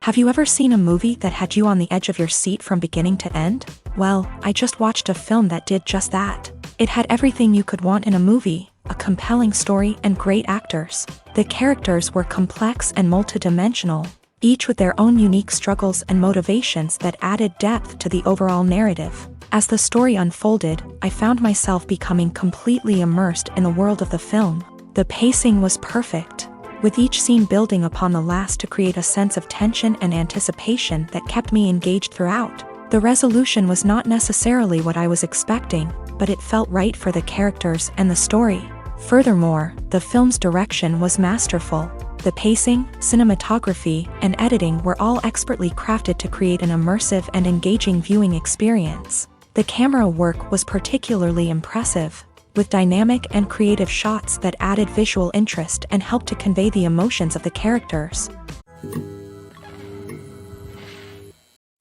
Have you ever seen a movie that had you on the edge of your seat from beginning to end? Well, I just watched a film that did just that. It had everything you could want in a movie, a compelling story and great actors. The characters were complex and multidimensional, each with their own unique struggles and motivations that added depth to the overall narrative. As the story unfolded, I found myself becoming completely immersed in the world of the film. The pacing was perfect, with each scene building upon the last to create a sense of tension and anticipation that kept me engaged throughout. The resolution was not necessarily what I was expecting, but it felt right for the characters and the story. Furthermore, the film's direction was masterful. The pacing, cinematography, and editing were all expertly crafted to create an immersive and engaging viewing experience. The camera work was particularly impressive, with dynamic and creative shots that added visual interest and helped to convey the emotions of the characters.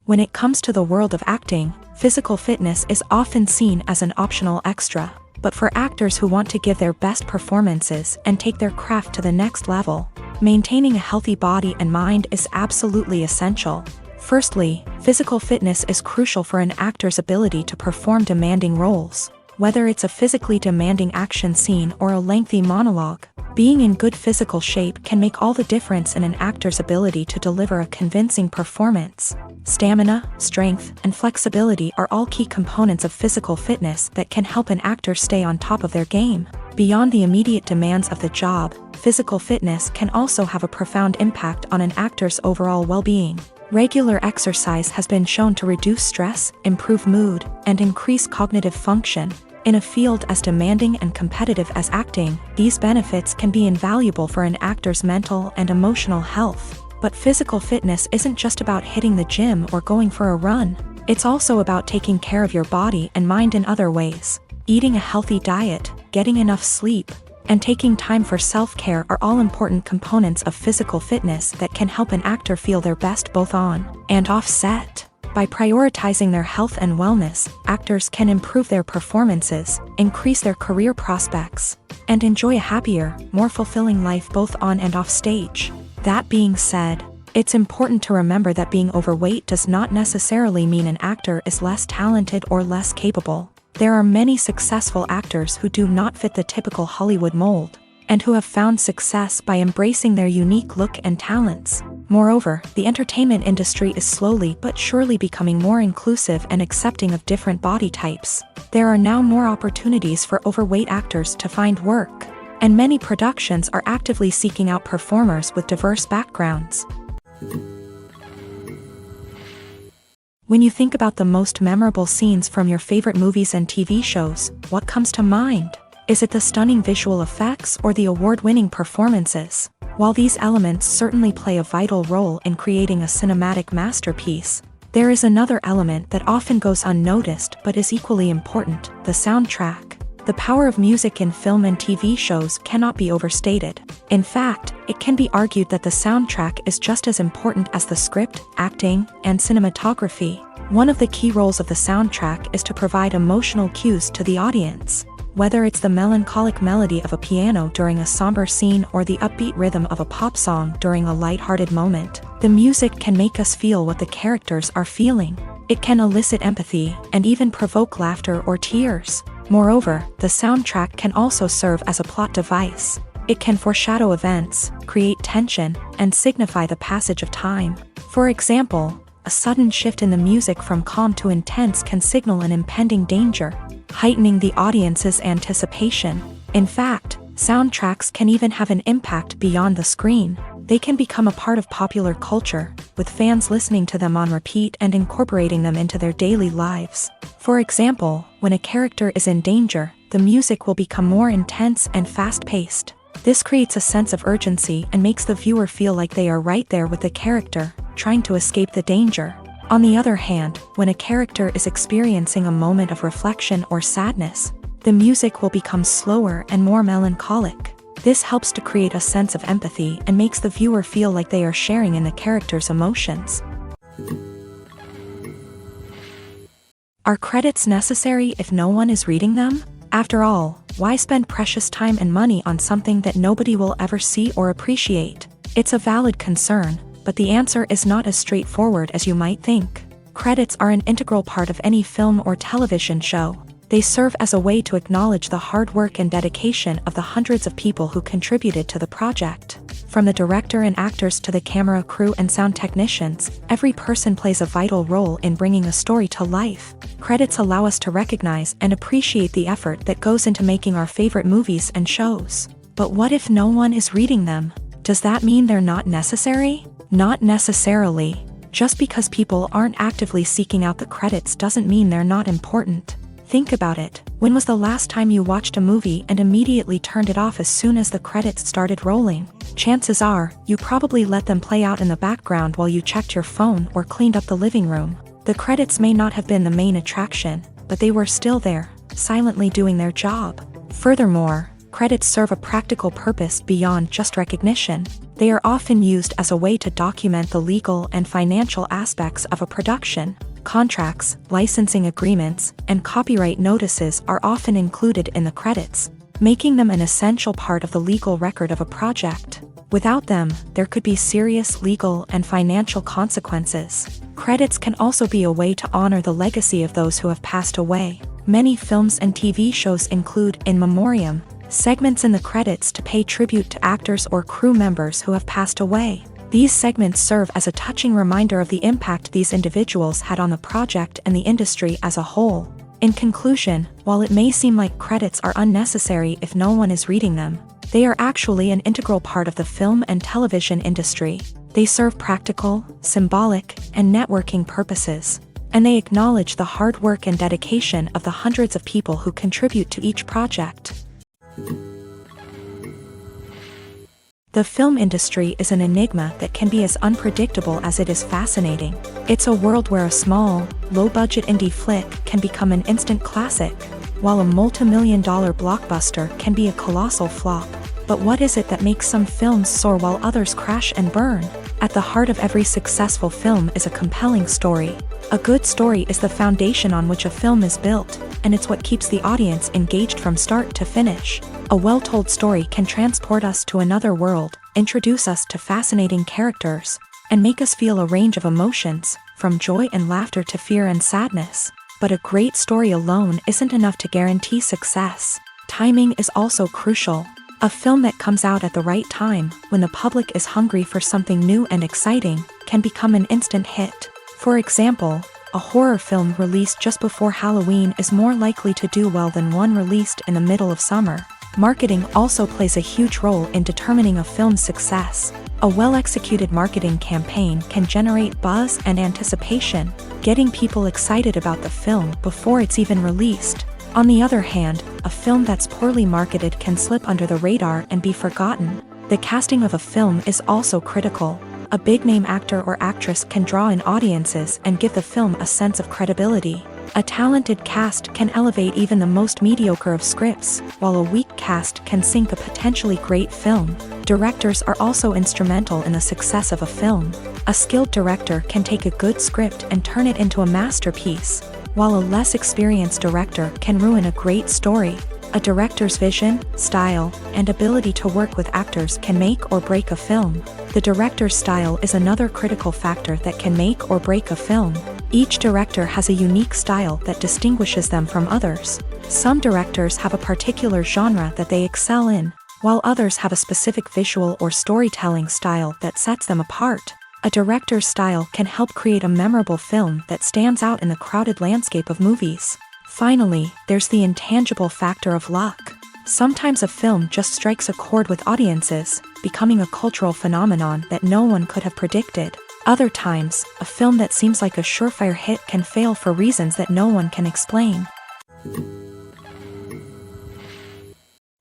When it comes to the world of acting, physical fitness is often seen as an optional extra. But for actors who want to give their best performances and take their craft to the next level, maintaining a healthy body and mind is absolutely essential. Firstly, physical fitness is crucial for an actor's ability to perform demanding roles. Whether it's a physically demanding action scene or a lengthy monologue, being in good physical shape can make all the difference in an actor's ability to deliver a convincing performance. Stamina, strength, and flexibility are all key components of physical fitness that can help an actor stay on top of their game. Beyond the immediate demands of the job, physical fitness can also have a profound impact on an actor's overall well-being. Regular exercise has been shown to reduce stress, improve mood, and increase cognitive function. In a field as demanding and competitive as acting, these benefits can be invaluable for an actor's mental and emotional health. But physical fitness isn't just about hitting the gym or going for a run. It's also about taking care of your body and mind in other ways. Eating a healthy diet, getting enough sleep, and taking time for self-care are all important components of physical fitness that can help an actor feel their best both on and off set. By prioritizing their health and wellness, actors can improve their performances, increase their career prospects, and enjoy a happier, more fulfilling life both on and off stage. That being said, it's important to remember that being overweight does not necessarily mean an actor is less talented or less capable. There are many successful actors who do not fit the typical Hollywood mold, and who have found success by embracing their unique look and talents. Moreover, the entertainment industry is slowly but surely becoming more inclusive and accepting of different body types. There are now more opportunities for overweight actors to find work, and many productions are actively seeking out performers with diverse backgrounds. When you think about the most memorable scenes from your favorite movies and TV shows, what comes to mind? Is it the stunning visual effects or the award-winning performances? While these elements certainly play a vital role in creating a cinematic masterpiece, there is another element that often goes unnoticed but is equally important: the soundtrack. The power of music in film and TV shows cannot be overstated. In fact, it can be argued that the soundtrack is just as important as the script, acting, and cinematography. One of the key roles of the soundtrack is to provide emotional cues to the audience. Whether it's the melancholic melody of a piano during a somber scene or the upbeat rhythm of a pop song during a lighthearted moment, the music can make us feel what the characters are feeling. It can elicit empathy and even provoke laughter or tears. Moreover, the soundtrack can also serve as a plot device. It can foreshadow events, create tension, and signify the passage of time. For example, a sudden shift in the music from calm to intense can signal an impending danger, heightening the audience's anticipation. In fact, soundtracks can even have an impact beyond the screen. They can become a part of popular culture, with fans listening to them on repeat and incorporating them into their daily lives. For example, when a character is in danger, the music will become more intense and fast-paced. This creates a sense of urgency and makes the viewer feel like they are right there with the character, trying to escape the danger. On the other hand, when a character is experiencing a moment of reflection or sadness, the music will become slower and more melancholic. This helps to create a sense of empathy and makes the viewer feel like they are sharing in the character's emotions. Are credits necessary if no one is reading them? After all, why spend precious time and money on something that nobody will ever see or appreciate? It's a valid concern, But the answer is not as straightforward as you might think. Credits are an integral part of any film or television show. They serve as a way to acknowledge the hard work and dedication of the hundreds of people who contributed to the project. From the director and actors to the camera crew and sound technicians, every person plays a vital role in bringing a story to life. Credits allow us to recognize and appreciate the effort that goes into making our favorite movies and shows. But what if no one is reading them? Does that mean they're not necessary? Not necessarily. Just because people aren't actively seeking out the credits doesn't mean they're not important. Think about it. When was the last time you watched a movie and immediately turned it off as soon as the credits started rolling? Chances are, you probably let them play out in the background while you checked your phone or cleaned up the living room. The credits may not have been the main attraction, but they were still there, silently doing their job. Furthermore, credits serve a practical purpose beyond just recognition. They are often used as a way to document the legal and financial aspects of a production. Contracts, licensing agreements, and copyright notices are often included in the credits, making them an essential part of the legal record of a project. Without them, there could be serious legal and financial consequences. Credits can also be a way to honor the legacy of those who have passed away. Many films and TV shows include in memoriam segments in the credits to pay tribute to actors or crew members who have passed away. These segments serve as a touching reminder of the impact these individuals had on the project and the industry as a whole. In conclusion, while it may seem like credits are unnecessary if no one is reading them, they are actually an integral part of the film and television industry. They serve practical, symbolic, and networking purposes, and they acknowledge the hard work and dedication of the hundreds of people who contribute to each project. The film industry is an enigma that can be as unpredictable as it is fascinating. It's a world where a small, low-budget indie flick can become an instant classic, while a multi-million-dollar blockbuster can be a colossal flop. But what is it that makes some films soar while others crash and burn? At the heart of every successful film is a compelling story. A good story is the foundation on which a film is built, and it's what keeps the audience engaged from start to finish. A well-told story can transport us to another world, introduce us to fascinating characters, and make us feel a range of emotions, from joy and laughter to fear and sadness. But a great story alone isn't enough to guarantee success. Timing is also crucial. A film that comes out at the right time, when the public is hungry for something new and exciting, can become an instant hit. For example, a horror film released just before Halloween is more likely to do well than one released in the middle of summer. Marketing also plays a huge role in determining a film's success. A well-executed marketing campaign can generate buzz and anticipation, getting people excited about the film before it's even released. On the other hand, a film that's poorly marketed can slip under the radar and be forgotten. The casting of a film is also critical. A big-name actor or actress can draw in audiences and give the film a sense of credibility. A talented cast can elevate even the most mediocre of scripts, while a weak cast can sink a potentially great film. Directors are also instrumental in the success of a film. A skilled director can take a good script and turn it into a masterpiece, while a less experienced director can ruin a great story. A director's vision, style, and ability to work with actors can make or break a film. The director's style is another critical factor that can make or break a film. Each director has a unique style that distinguishes them from others. Some directors have a particular genre that they excel in, while others have a specific visual or storytelling style that sets them apart. A director's style can help create a memorable film that stands out in the crowded landscape of movies. Finally, there's the intangible factor of luck. Sometimes a film just strikes a chord with audiences, becoming a cultural phenomenon that no one could have predicted. Other times, a film that seems like a surefire hit can fail for reasons that no one can explain.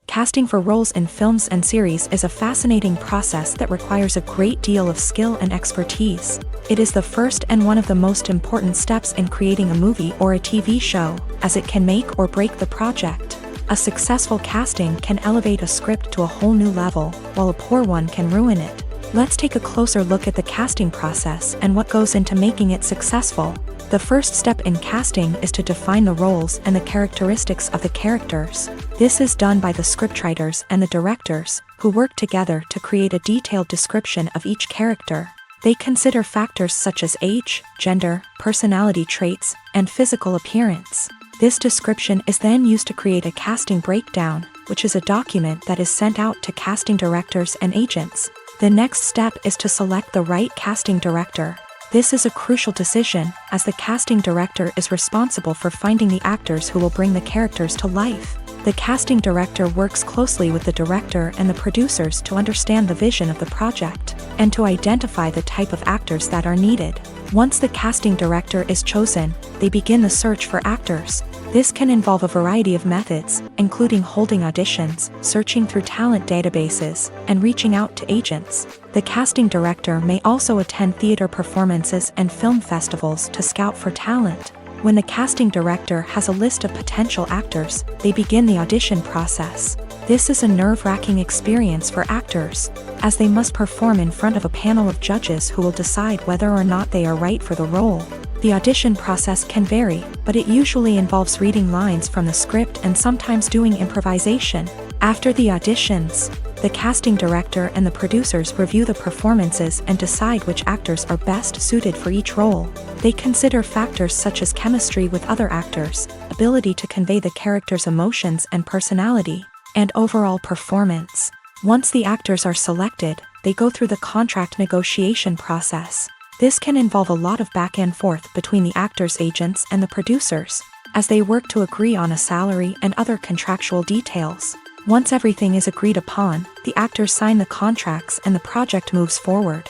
Casting for roles in films and series is a fascinating process that requires a great deal of skill and expertise. It is the first and one of the most important steps in creating a movie or a TV show, as it can make or break the project. A successful casting can elevate a script to a whole new level, while a poor one can ruin it. Let's take a closer look at the casting process and what goes into making it successful. The first step in casting is to define the roles and the characteristics of the characters. This is done by the scriptwriters and the directors, who work together to create a detailed description of each character. They consider factors such as age, gender, personality traits, and physical appearance. This description is then used to create a casting breakdown, which is a document that is sent out to casting directors and agents. The next step is to select the right casting director. This is a crucial decision, as the casting director is responsible for finding the actors who will bring the characters to life. The casting director works closely with the director and the producers to understand the vision of the project, and to identify the type of actors that are needed. Once the casting director is chosen, they begin the search for actors. This can involve a variety of methods, including holding auditions, searching through talent databases, and reaching out to agents. The casting director may also attend theater performances and film festivals to scout for talent. When the casting director has a list of potential actors, they begin the audition process. This is a nerve-wracking experience for actors, as they must perform in front of a panel of judges who will decide whether or not they are right for the role. The audition process can vary, but it usually involves reading lines from the script and sometimes doing improvisation. After the auditions, the casting director and the producers review the performances and decide which actors are best suited for each role. They consider factors such as chemistry with other actors, ability to convey the character's emotions and personality, and overall performance. Once the actors are selected, they go through the contract negotiation process. This can involve a lot of back and forth between the actors' agents and the producers, as they work to agree on a salary and other contractual details. Once everything is agreed upon, the actors sign the contracts and the project moves forward.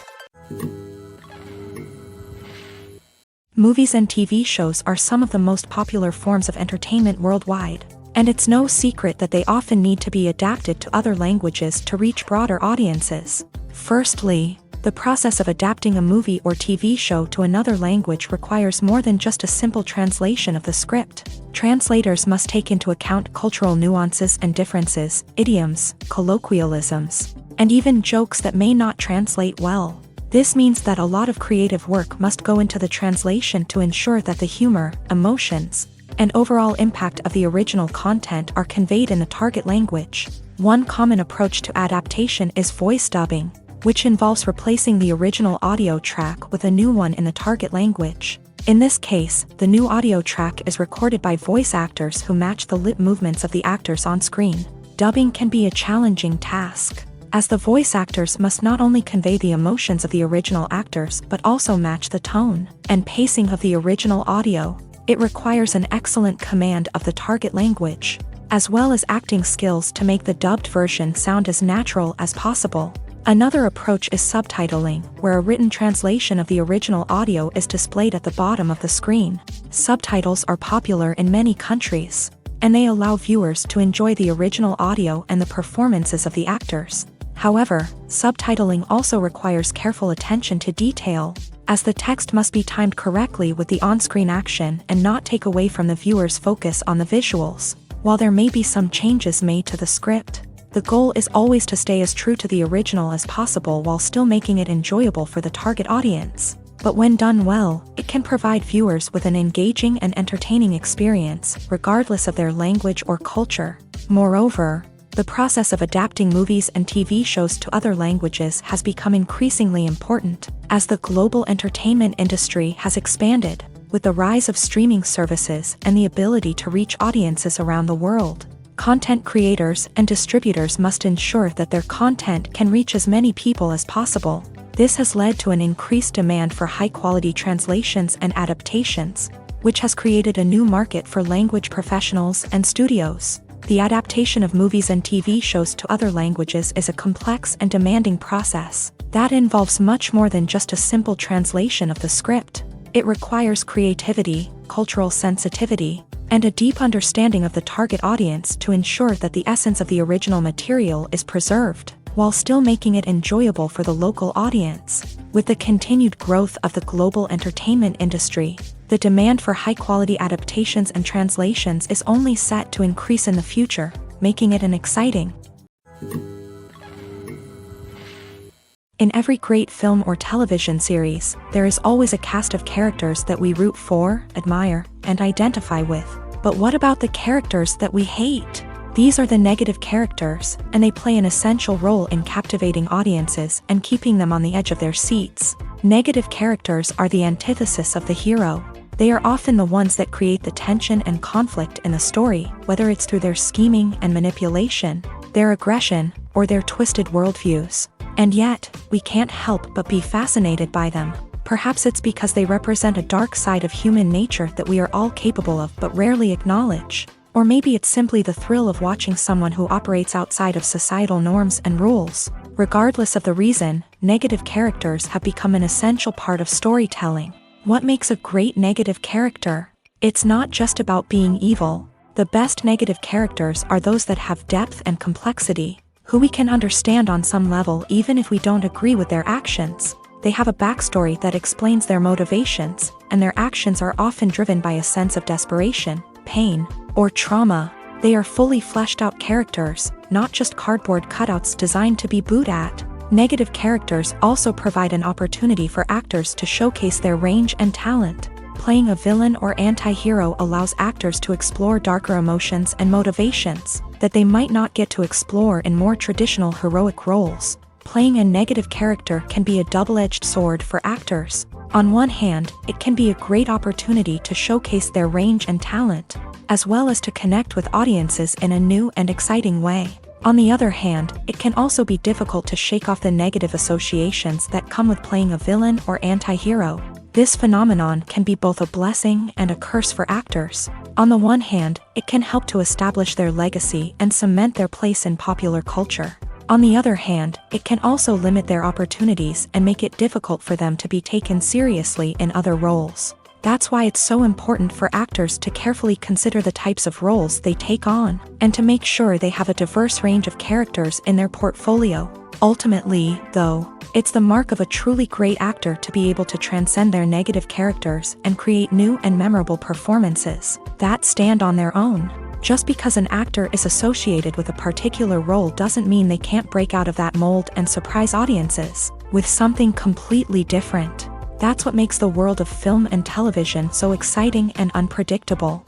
Movies and TV shows are some of the most popular forms of entertainment worldwide, and it's no secret that they often need to be adapted to other languages to reach broader audiences. Firstly, the process of adapting a movie or TV show to another language requires more than just a simple translation of the script. Translators must take into account cultural nuances and differences, idioms, colloquialisms, and even jokes that may not translate well. This means that a lot of creative work must go into the translation to ensure that the humor, emotions, and overall impact of the original content are conveyed in the target language. One common approach to adaptation is voice dubbing, which involves replacing the original audio track with a new one in the target language. In this case, the new audio track is recorded by voice actors who match the lip movements of the actors on screen. Dubbing can be a challenging task, as the voice actors must not only convey the emotions of the original actors but also match the tone and pacing of the original audio. It requires an excellent command of the target language, as well as acting skills to make the dubbed version sound as natural as possible. Another approach is subtitling, where a written translation of the original audio is displayed at the bottom of the screen. Subtitles are popular in many countries, and they allow viewers to enjoy the original audio and the performances of the actors. However, subtitling also requires careful attention to detail, as the text must be timed correctly with the on-screen action and not take away from the viewer's focus on the visuals. While there may be some changes made to the script, the goal is always to stay as true to the original as possible while still making it enjoyable for the target audience. But when done well, it can provide viewers with an engaging and entertaining experience, regardless of their language or culture. Moreover, the process of adapting movies and TV shows to other languages has become increasingly important, as the global entertainment industry has expanded, with the rise of streaming services and the ability to reach audiences around the world. Content creators and distributors must ensure that their content can reach as many people as possible. This has led to an increased demand for high-quality translations and adaptations, which has created a new market for language professionals and studios. The adaptation of movies and TV shows to other languages is a complex and demanding process that involves much more than just a simple translation of the script. It requires creativity, cultural sensitivity, and a deep understanding of the target audience to ensure that the essence of the original material is preserved, while still making it enjoyable for the local audience. With the continued growth of the global entertainment industry, the demand for high-quality adaptations and translations is only set to increase in the future, making it an exciting. In every great film or television series, there is always a cast of characters that we root for, admire, and identify with. But what about the characters that we hate? These are the negative characters, and they play an essential role in captivating audiences and keeping them on the edge of their seats. Negative characters are the antithesis of the hero. They are often the ones that create the tension and conflict in the story, whether it's through their scheming and manipulation, their aggression, or their twisted worldviews. And yet, we can't help but be fascinated by them. Perhaps it's because they represent a dark side of human nature that we are all capable of but rarely acknowledge. Or maybe it's simply the thrill of watching someone who operates outside of societal norms and rules. Regardless of the reason, negative characters have become an essential part of storytelling. What makes a great negative character? It's not just about being evil. The best negative characters are those that have depth and complexity, who we can understand on some level even if we don't agree with their actions. They have a backstory that explains their motivations, and their actions are often driven by a sense of desperation, pain, or trauma. They are fully fleshed out characters, not just cardboard cutouts designed to be booed at. Negative characters also provide an opportunity for actors to showcase their range and talent. Playing a villain or anti-hero allows actors to explore darker emotions and motivations that they might not get to explore in more traditional heroic roles. Playing a negative character can be a double-edged sword for actors. On one hand, it can be a great opportunity to showcase their range and talent, as well as to connect with audiences in a new and exciting way. On the other hand, it can also be difficult to shake off the negative associations that come with playing a villain or anti-hero. This phenomenon can be both a blessing and a curse for actors. On the one hand, it can help to establish their legacy and cement their place in popular culture. On the other hand, it can also limit their opportunities and make it difficult for them to be taken seriously in other roles. That's why it's so important for actors to carefully consider the types of roles they take on, and to make sure they have a diverse range of characters in their portfolio. Ultimately, though, it's the mark of a truly great actor to be able to transcend their negative characters and create new and memorable performances that stand on their own. Just because an actor is associated with a particular role doesn't mean they can't break out of that mold and surprise audiences with something completely different. That's what makes the world of film and television so exciting and unpredictable.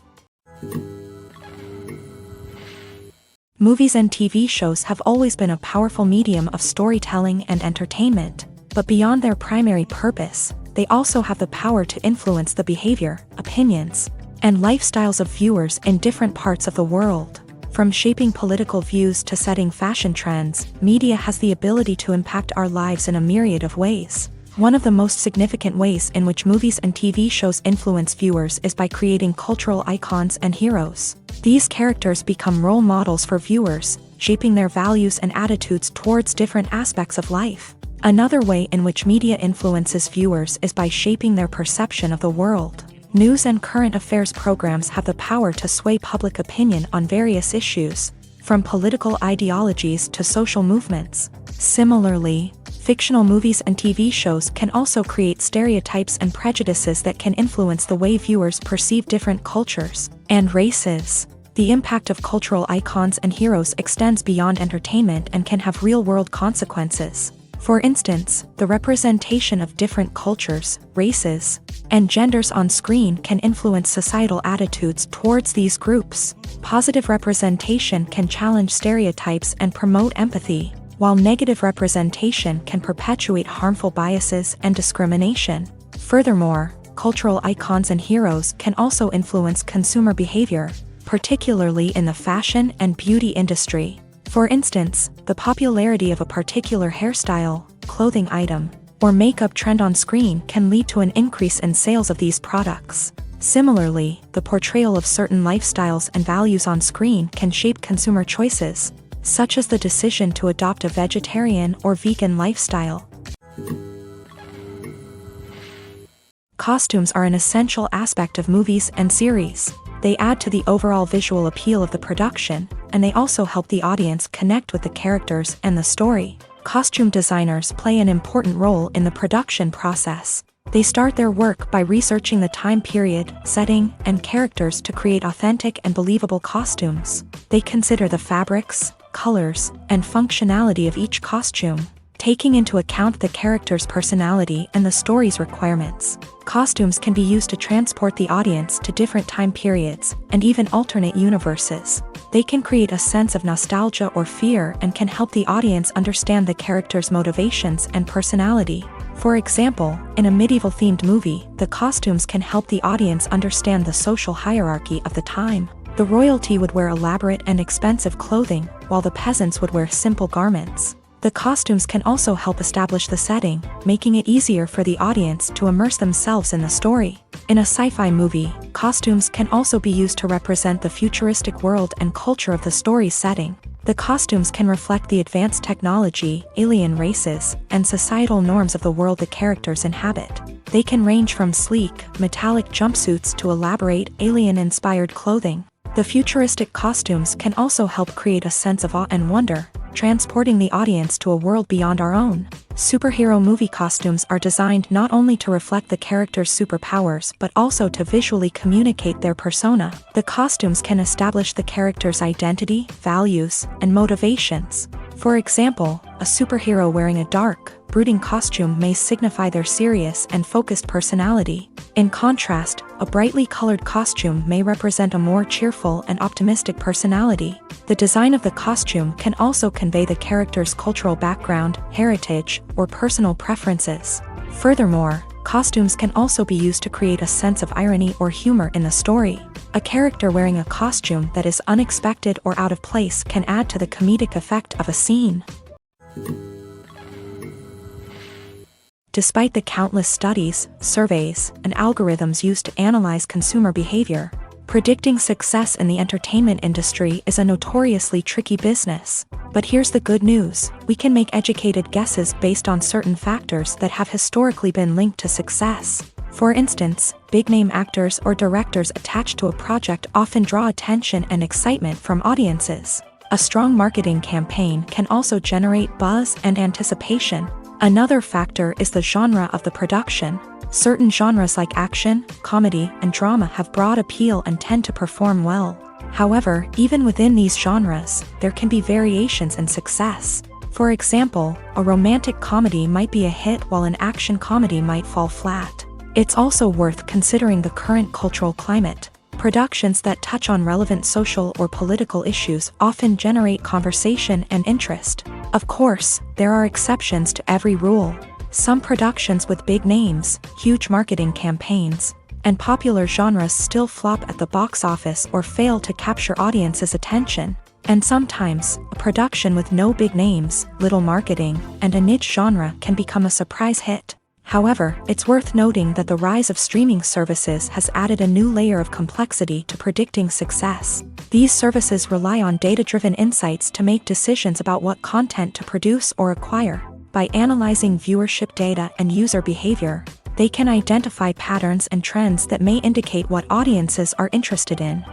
Movies and TV shows have always been a powerful medium of storytelling and entertainment, but beyond their primary purpose, they also have the power to influence the behavior, opinions, and lifestyles of viewers in different parts of the world. From shaping political views to setting fashion trends, media has the ability to impact our lives in a myriad of ways. One of the most significant ways in which movies and TV shows influence viewers is by creating cultural icons and heroes. These characters become role models for viewers, shaping their values and attitudes towards different aspects of life. Another way in which media influences viewers is by shaping their perception of the world. News and current affairs programs have the power to sway public opinion on various issues, from political ideologies to social movements. Similarly, fictional movies and TV shows can also create stereotypes and prejudices that can influence the way viewers perceive different cultures and races. The impact of cultural icons and heroes extends beyond entertainment and can have real-world consequences. For instance, the representation of different cultures, races, and genders on screen can influence societal attitudes towards these groups. Positive representation can challenge stereotypes and promote empathy, while negative representation can perpetuate harmful biases and discrimination. Furthermore, cultural icons and heroes can also influence consumer behavior, particularly in the fashion and beauty industry. For instance, the popularity of a particular hairstyle, clothing item, or makeup trend on screen can lead to an increase in sales of these products. Similarly, the portrayal of certain lifestyles and values on screen can shape consumer choices, such as the decision to adopt a vegetarian or vegan lifestyle. Costumes are an essential aspect of movies and series. They add to the overall visual appeal of the production, and they also help the audience connect with the characters and the story. Costume designers play an important role in the production process. They start their work by researching the time period, setting, and characters to create authentic and believable costumes. They consider the fabrics, colors, and functionality of each costume, taking into account the character's personality and the story's requirements. Costumes can be used to transport the audience to different time periods and even alternate universes. They can create a sense of nostalgia or fear and can help the audience understand the character's motivations and personality. For example, in a medieval-themed movie, the costumes can help the audience understand the social hierarchy of the time. The royalty would wear elaborate and expensive clothing, while the peasants would wear simple garments. The costumes can also help establish the setting, making it easier for the audience to immerse themselves in the story. In a sci-fi movie, costumes can also be used to represent the futuristic world and culture of the story's setting. The costumes can reflect the advanced technology, alien races, and societal norms of the world the characters inhabit. They can range from sleek, metallic jumpsuits to elaborate, alien-inspired clothing. The futuristic costumes can also help create a sense of awe and wonder, transporting the audience to a world beyond our own. Superhero movie costumes are designed not only to reflect the character's superpowers but also to visually communicate their persona. The costumes can establish the character's identity, values, and motivations. For example, a superhero wearing a dark, brooding costume may signify their serious and focused personality. In contrast, a brightly colored costume may represent a more cheerful and optimistic personality. The design of the costume can also convey the character's cultural background, heritage, or personal preferences. Furthermore, costumes can also be used to create a sense of irony or humor in the story. A character wearing a costume that is unexpected or out of place can add to the comedic effect of a scene. Despite the countless studies, surveys, and algorithms used to analyze consumer behavior, predicting success in the entertainment industry is a notoriously tricky business. But here's the good news: we can make educated guesses based on certain factors that have historically been linked to success. For instance, big-name actors or directors attached to a project often draw attention and excitement from audiences. A strong marketing campaign can also generate buzz and anticipation. Another factor is the genre of the production. Certain genres like action, comedy, and drama have broad appeal and tend to perform well. However, even within these genres, there can be variations in success. For example, a romantic comedy might be a hit while an action comedy might fall flat. It's also worth considering the current cultural climate. Productions that touch on relevant social or political issues often generate conversation and interest. Of course, there are exceptions to every rule. Some productions with big names, huge marketing campaigns, and popular genres still flop at the box office or fail to capture audiences' attention. And sometimes, a production with no big names, little marketing, and a niche genre can become a surprise hit. However, it's worth noting that the rise of streaming services has added a new layer of complexity to predicting success. These services rely on data-driven insights to make decisions about what content to produce or acquire. By analyzing viewership data and user behavior, they can identify patterns and trends that may indicate what audiences are interested in.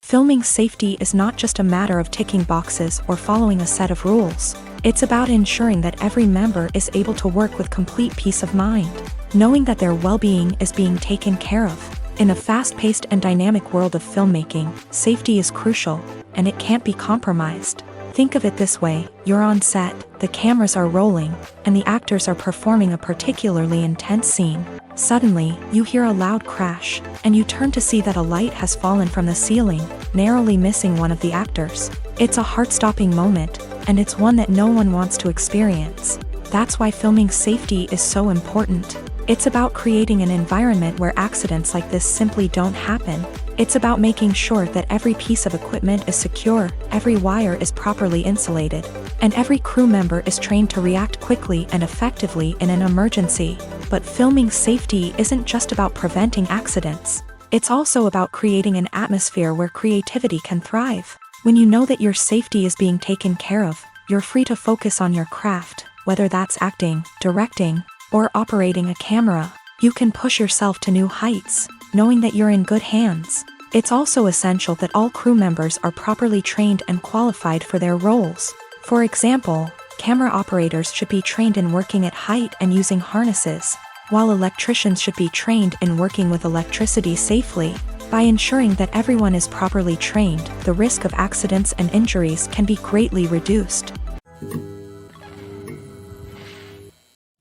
Filming safety is not just a matter of ticking boxes or following a set of rules. It's about ensuring that every member is able to work with complete peace of mind, knowing that their well-being is being taken care of. In a fast-paced and dynamic world of filmmaking, safety is crucial, and it can't be compromised. Think of it this way: you're on set, the cameras are rolling, and the actors are performing a particularly intense scene. Suddenly, you hear a loud crash, and you turn to see that a light has fallen from the ceiling, narrowly missing one of the actors. It's a heart-stopping moment, and it's one that no one wants to experience. That's why filming safety is so important. It's about creating an environment where accidents like this simply don't happen. It's about making sure that every piece of equipment is secure, every wire is properly insulated, and every crew member is trained to react quickly and effectively in an emergency. But filming safety isn't just about preventing accidents. It's also about creating an atmosphere where creativity can thrive. When you know that your safety is being taken care of, you're free to focus on your craft, whether that's acting, directing, or operating a camera. You can push yourself to new heights, knowing that you're in good hands. It's also essential that all crew members are properly trained and qualified for their roles. For example, camera operators should be trained in working at height and using harnesses, while electricians should be trained in working with electricity safely. By ensuring that everyone is properly trained, the risk of accidents and injuries can be greatly reduced.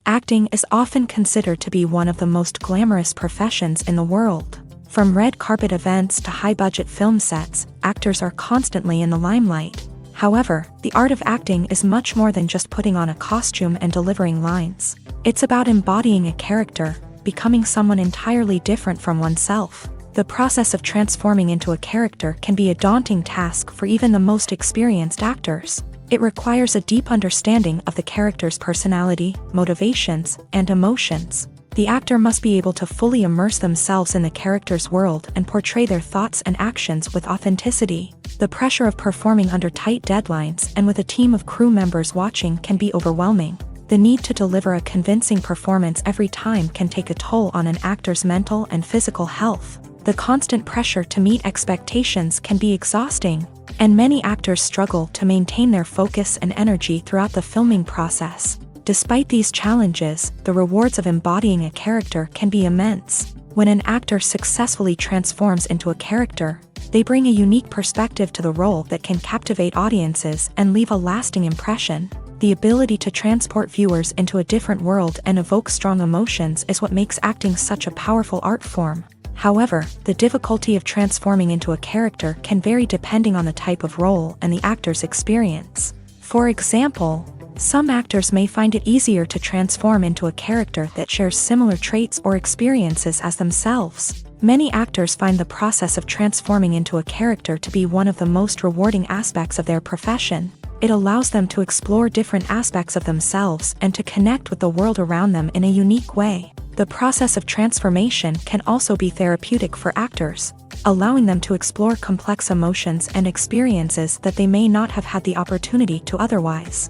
Acting is often considered to be one of the most glamorous professions in the world. From red carpet events to high-budget film sets, actors are constantly in the limelight. However, the art of acting is much more than just putting on a costume and delivering lines. It's about embodying a character, becoming someone entirely different from oneself. The process of transforming into a character can be a daunting task for even the most experienced actors. It requires a deep understanding of the character's personality, motivations, and emotions. The actor must be able to fully immerse themselves in the character's world and portray their thoughts and actions with authenticity. The pressure of performing under tight deadlines and with a team of crew members watching can be overwhelming. The need to deliver a convincing performance every time can take a toll on an actor's mental and physical health. The constant pressure to meet expectations can be exhausting, and many actors struggle to maintain their focus and energy throughout the filming process. Despite these challenges, the rewards of embodying a character can be immense. When an actor successfully transforms into a character, they bring a unique perspective to the role that can captivate audiences and leave a lasting impression. The ability to transport viewers into a different world and evoke strong emotions is what makes acting such a powerful art form. However, the difficulty of transforming into a character can vary depending on the type of role and the actor's experience. For example, some actors may find it easier to transform into a character that shares similar traits or experiences as themselves. Many actors find the process of transforming into a character to be one of the most rewarding aspects of their profession. It allows them to explore different aspects of themselves and to connect with the world around them in a unique way. The process of transformation can also be therapeutic for actors, allowing them to explore complex emotions and experiences that they may not have had the opportunity to otherwise.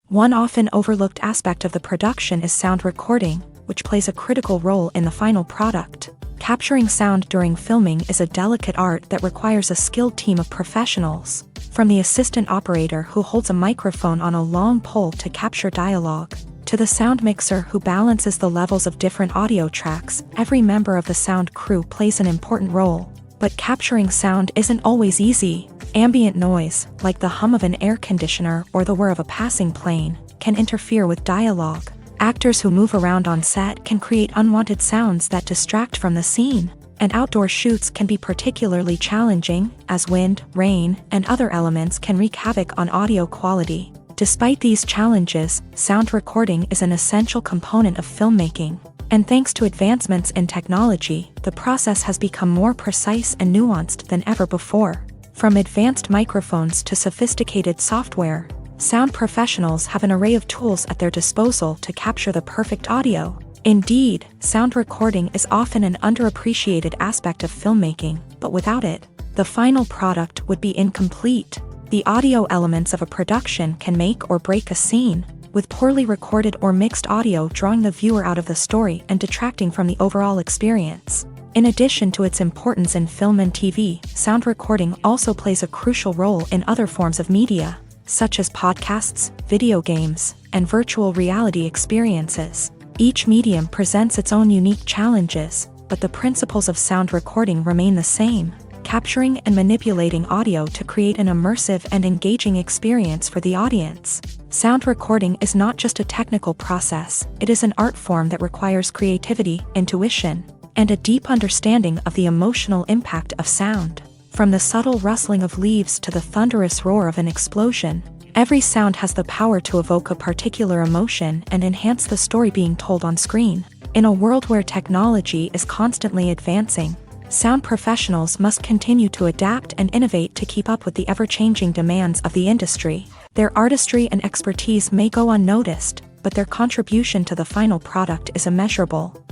One often overlooked aspect of the production is sound recording, which plays a critical role in the final product. Capturing sound during filming is a delicate art that requires a skilled team of professionals. From the assistant operator who holds a microphone on a long pole to capture dialogue, to the sound mixer who balances the levels of different audio tracks, every member of the sound crew plays an important role. But capturing sound isn't always easy. Ambient noise, like the hum of an air conditioner or the whir of a passing plane, can interfere with dialogue. Actors who move around on set can create unwanted sounds that distract from the scene, and outdoor shoots can be particularly challenging, as wind, rain, and other elements can wreak havoc on audio quality. Despite these challenges, sound recording is an essential component of filmmaking, and thanks to advancements in technology, the process has become more precise and nuanced than ever before. From advanced microphones to sophisticated software, sound professionals have an array of tools at their disposal to capture the perfect audio. Indeed, sound recording is often an underappreciated aspect of filmmaking, but without it, the final product would be incomplete. The audio elements of a production can make or break a scene, with poorly recorded or mixed audio drawing the viewer out of the story and detracting from the overall experience. In addition to its importance in film and TV, sound recording also plays a crucial role in other forms of media, such as podcasts, video games, and virtual reality experiences. Each medium presents its own unique challenges, but the principles of sound recording remain the same, capturing and manipulating audio to create an immersive and engaging experience for the audience. Sound recording is not just a technical process, it is an art form that requires creativity, intuition, and a deep understanding of the emotional impact of sound. From the subtle rustling of leaves to the thunderous roar of an explosion, every sound has the power to evoke a particular emotion and enhance the story being told on screen. In a world where technology is constantly advancing, sound professionals must continue to adapt and innovate to keep up with the ever-changing demands of the industry. Their artistry and expertise may go unnoticed, but their contribution to the final product is immeasurable.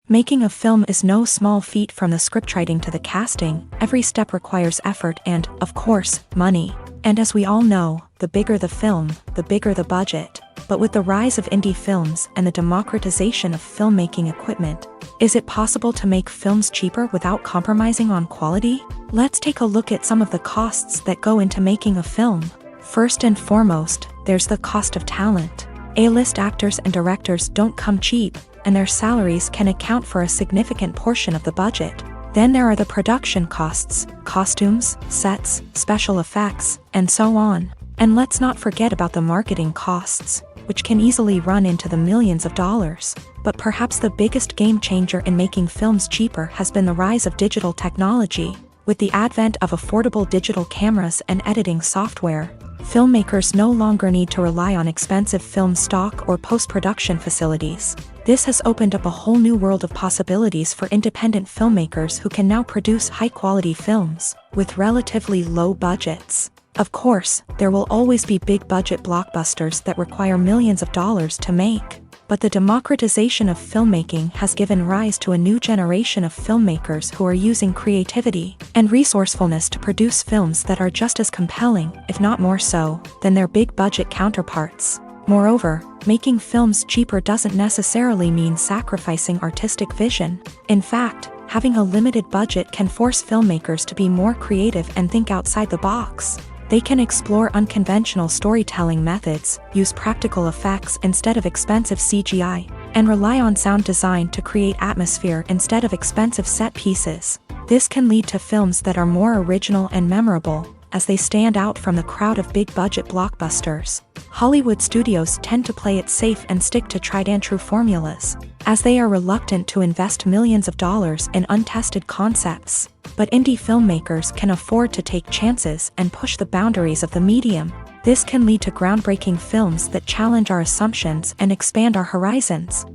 Making a film is no small feat. From the scriptwriting to the casting, every step requires effort and, of course, money. And as we all know, the bigger the film, the bigger the budget. But with the rise of indie films and the democratization of filmmaking equipment, is it possible to make films cheaper without compromising on quality? Let's take a look at some of the costs that go into making a film. First and foremost, there's the cost of talent. A-list actors and directors don't come cheap, and their salaries can account for a significant portion of the budget. Then there are the production costs, costumes, sets, special effects, and so on. And let's not forget about the marketing costs, which can easily run into the millions of dollars. But perhaps the biggest game changer in making films cheaper has been the rise of digital technology. With the advent of affordable digital cameras and editing software, filmmakers no longer need to rely on expensive film stock or post-production facilities. This has opened up a whole new world of possibilities for independent filmmakers who can now produce high-quality films with relatively low budgets. Of course, there will always be big-budget blockbusters that require millions of dollars to make. But the democratization of filmmaking has given rise to a new generation of filmmakers who are using creativity and resourcefulness to produce films that are just as compelling, if not more so, than their big-budget counterparts. Moreover, making films cheaper doesn't necessarily mean sacrificing artistic vision. In fact, having a limited budget can force filmmakers to be more creative and think outside the box. They can explore unconventional storytelling methods, use practical effects instead of expensive CGI, and rely on sound design to create atmosphere instead of expensive set pieces. This can lead to films that are more original and memorable, as they stand out from the crowd of big-budget blockbusters. Hollywood studios tend to play it safe and stick to tried-and-true formulas, as they are reluctant to invest millions of dollars in untested concepts. But indie filmmakers can afford to take chances and push the boundaries of the medium. This can lead to groundbreaking films that challenge our assumptions and expand our horizons.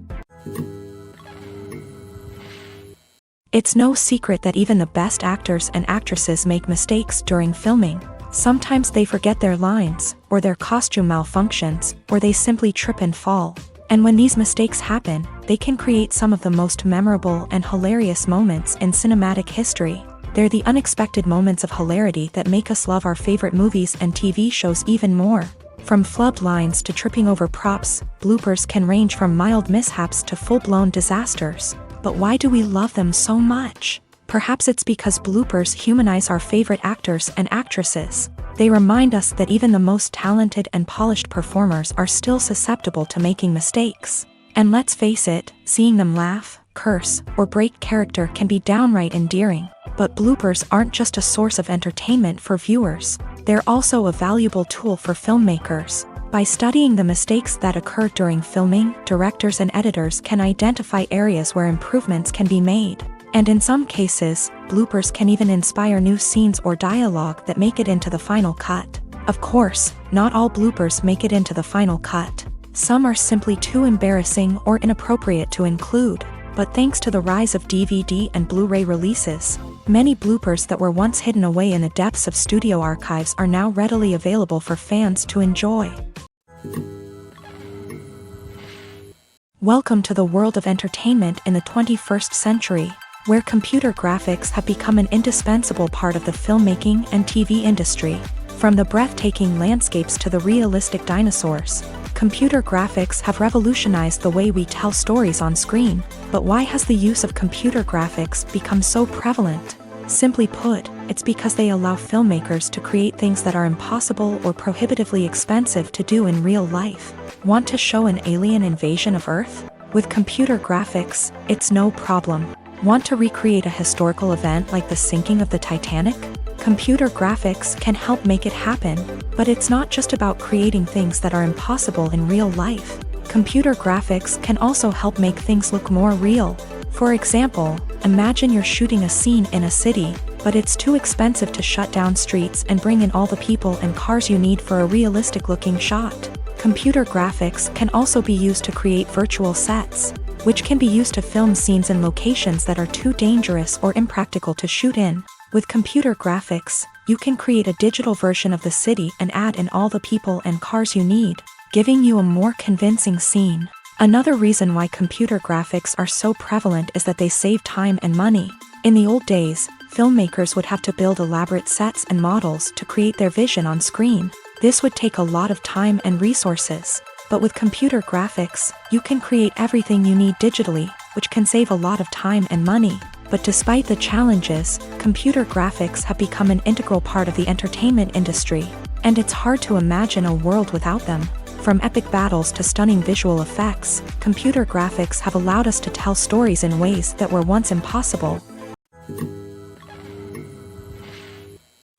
It's no secret that even the best actors and actresses make mistakes during filming. Sometimes they forget their lines, or their costume malfunctions, or they simply trip and fall. And when these mistakes happen, they can create some of the most memorable and hilarious moments in cinematic history. They're the unexpected moments of hilarity that make us love our favorite movies and TV shows even more. From flubbed lines to tripping over props, bloopers can range from mild mishaps to full-blown disasters. But why do we love them so much? Perhaps it's because bloopers humanize our favorite actors and actresses. They remind us that even the most talented and polished performers are still susceptible to making mistakes. And let's face it, seeing them laugh, curse, or break character can be downright endearing. But bloopers aren't just a source of entertainment for viewers. They're also a valuable tool for filmmakers. By studying the mistakes that occur during filming, directors and editors can identify areas where improvements can be made. And in some cases, bloopers can even inspire new scenes or dialogue that make it into the final cut. Of course, not all bloopers make it into the final cut. Some are simply too embarrassing or inappropriate to include. But thanks to the rise of DVD and Blu-ray releases, many bloopers that were once hidden away in the depths of studio archives are now readily available for fans to enjoy. Welcome to the world of entertainment in the 21st century, where computer graphics have become an indispensable part of the filmmaking and TV industry. From the breathtaking landscapes to the realistic dinosaurs, computer graphics have revolutionized the way we tell stories on screen. But why has the use of computer graphics become so prevalent? Simply put, it's because they allow filmmakers to create things that are impossible or prohibitively expensive to do in real life. Want to show an alien invasion of Earth? With computer graphics, it's no problem. Want to recreate a historical event like the sinking of the Titanic? Computer graphics can help make it happen, but it's not just about creating things that are impossible in real life. Computer graphics can also help make things look more real. For example, imagine you're shooting a scene in a city, but it's too expensive to shut down streets and bring in all the people and cars you need for a realistic-looking shot. Computer graphics can also be used to create virtual sets, which can be used to film scenes in locations that are too dangerous or impractical to shoot in. With computer graphics, you can create a digital version of the city and add in all the people and cars you need, giving you a more convincing scene. Another reason why computer graphics are so prevalent is that they save time and money. In the old days, filmmakers would have to build elaborate sets and models to create their vision on screen. This would take a lot of time and resources. But with computer graphics, you can create everything you need digitally, which can save a lot of time and money. But despite the challenges, computer graphics have become an integral part of the entertainment industry, and it's hard to imagine a world without them. From epic battles to stunning visual effects, computer graphics have allowed us to tell stories in ways that were once impossible.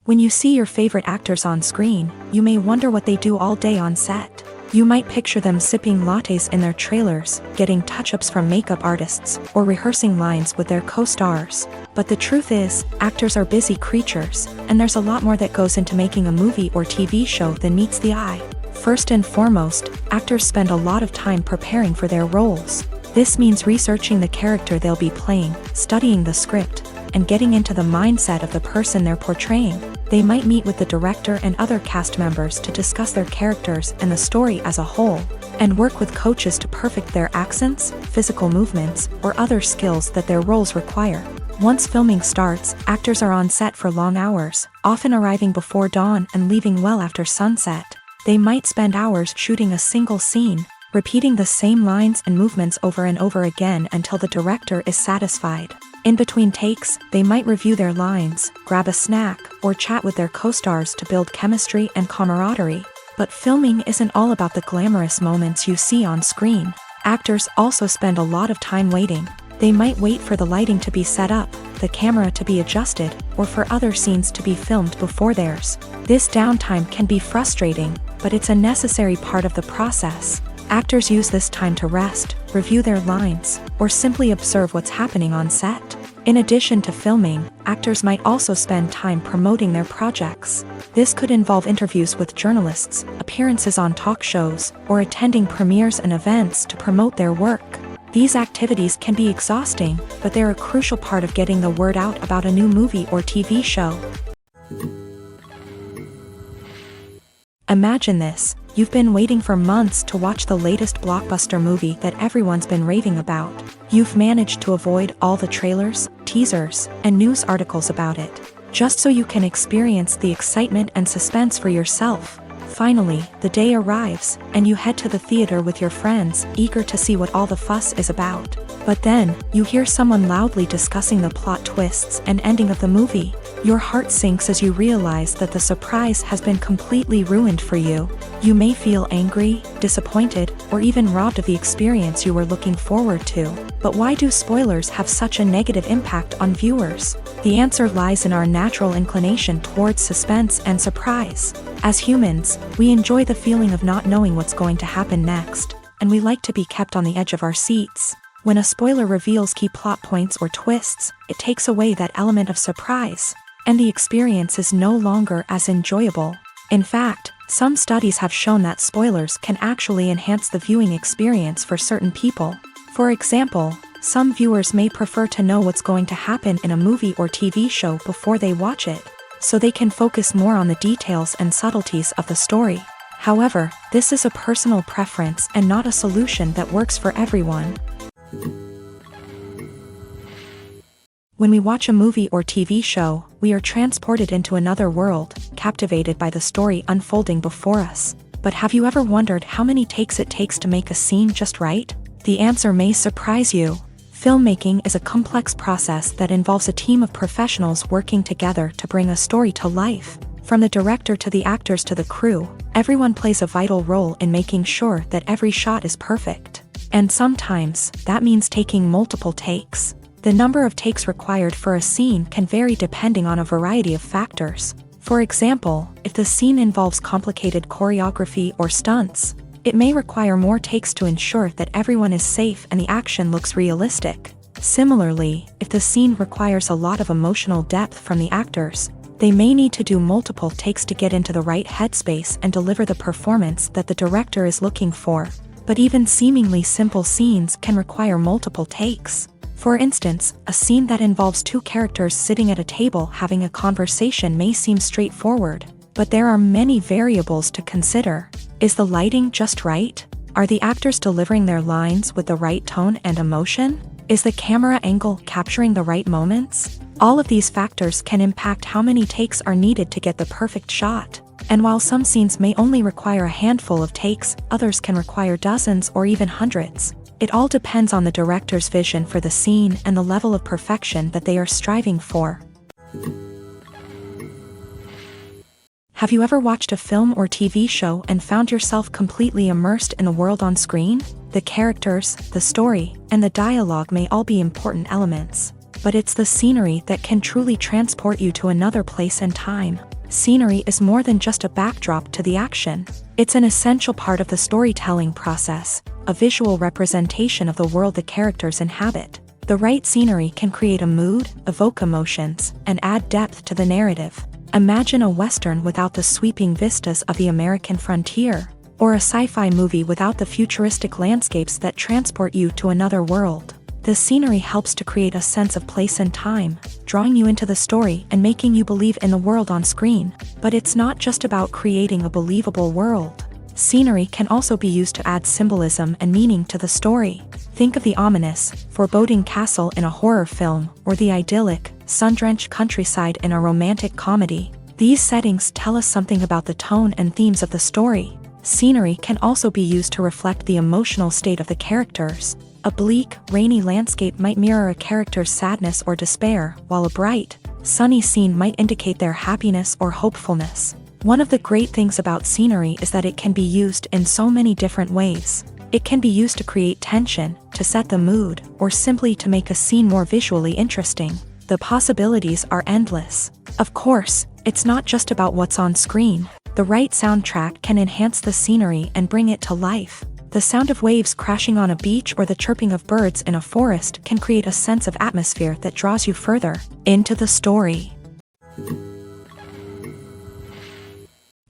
When you see your favorite actors on screen, you may wonder what they do all day on set. You might picture them sipping lattes in their trailers, getting touch-ups from makeup artists, or rehearsing lines with their co-stars. But the truth is, actors are busy creatures, and there's a lot more that goes into making a movie or TV show than meets the eye. First and foremost, actors spend a lot of time preparing for their roles. This means researching the character they'll be playing, studying the script, and getting into the mindset of the person they're portraying. They might meet with the director and other cast members to discuss their characters and the story as a whole, and work with coaches to perfect their accents, physical movements, or other skills that their roles require. Once filming starts, actors are on set for long hours, often arriving before dawn and leaving well after sunset. They might spend hours shooting a single scene, repeating the same lines and movements over and over again until the director is satisfied. In between takes, they might review their lines, grab a snack, or chat with their co-stars to build chemistry and camaraderie. But filming isn't all about the glamorous moments you see on screen. Actors also spend a lot of time waiting. They might wait for the lighting to be set up, the camera to be adjusted, or for other scenes to be filmed before theirs. This downtime can be frustrating, but it's a necessary part of the process. Actors use this time to rest, review their lines, or simply observe what's happening on set. In addition to filming, actors might also spend time promoting their projects. This could involve interviews with journalists, appearances on talk shows, or attending premieres and events to promote their work. These activities can be exhausting, but they're a crucial part of getting the word out about a new movie or TV show. Imagine this. You've been waiting for months to watch the latest blockbuster movie that everyone's been raving about. You've managed to avoid all the trailers, teasers, and news articles about it, just so you can experience the excitement and suspense for yourself. Finally, the day arrives, and you head to the theater with your friends, eager to see what all the fuss is about. But then, you hear someone loudly discussing the plot twists and ending of the movie. Your heart sinks as you realize that the surprise has been completely ruined for you. You may feel angry, disappointed, or even robbed of the experience you were looking forward to. But why do spoilers have such a negative impact on viewers? The answer lies in our natural inclination towards suspense and surprise. As humans, we enjoy the feeling of not knowing what's going to happen next, and we like to be kept on the edge of our seats. When a spoiler reveals key plot points or twists, it takes away that element of surprise, and the experience is no longer as enjoyable. In fact, some studies have shown that spoilers can actually enhance the viewing experience for certain people. For example, some viewers may prefer to know what's going to happen in a movie or TV show before they watch it, so they can focus more on the details and subtleties of the story. However, this is a personal preference and not a solution that works for everyone. When we watch a movie or TV show, we are transported into another world, captivated by the story unfolding before us. But have you ever wondered how many takes it takes to make a scene just right? The answer may surprise you. Filmmaking is a complex process that involves a team of professionals working together to bring a story to life. From the director to the actors to the crew, everyone plays a vital role in making sure that every shot is perfect. And sometimes, that means taking multiple takes. The number of takes required for a scene can vary depending on a variety of factors. For example, if the scene involves complicated choreography or stunts, it may require more takes to ensure that everyone is safe and the action looks realistic. Similarly, if the scene requires a lot of emotional depth from the actors, they may need to do multiple takes to get into the right headspace and deliver the performance that the director is looking for. But even seemingly simple scenes can require multiple takes. For instance, a scene that involves two characters sitting at a table having a conversation may seem straightforward, but there are many variables to consider. Is the lighting just right? Are the actors delivering their lines with the right tone and emotion? Is the camera angle capturing the right moments? All of these factors can impact how many takes are needed to get the perfect shot. And while some scenes may only require a handful of takes, others can require dozens or even hundreds. It all depends on the director's vision for the scene and the level of perfection that they are striving for. Have you ever watched a film or TV show and found yourself completely immersed in the world on screen? The characters, the story, and the dialogue may all be important elements, but it's the scenery that can truly transport you to another place and time. Scenery is more than just a backdrop to the action. It's an essential part of the storytelling process, a visual representation of the world the characters inhabit. The right scenery can create a mood, evoke emotions, and add depth to the narrative. Imagine a Western without the sweeping vistas of the American frontier, or a sci-fi movie without the futuristic landscapes that transport you to another world. The scenery helps to create a sense of place and time, drawing you into the story and making you believe in the world on screen. But it's not just about creating a believable world. Scenery can also be used to add symbolism and meaning to the story. Think of the ominous, foreboding castle in a horror film, or the idyllic, sun-drenched countryside in a romantic comedy. These settings tell us something about the tone and themes of the story. Scenery can also be used to reflect the emotional state of the characters. A bleak, rainy landscape might mirror a character's sadness or despair, while a bright, sunny scene might indicate their happiness or hopefulness. One of the great things about scenery is that it can be used in so many different ways. It can be used to create tension, to set the mood, or simply to make a scene more visually interesting. The possibilities are endless. Of course, it's not just about what's on screen. The right soundtrack can enhance the scenery and bring it to life. The sound of waves crashing on a beach or the chirping of birds in a forest can create a sense of atmosphere that draws you further into the story.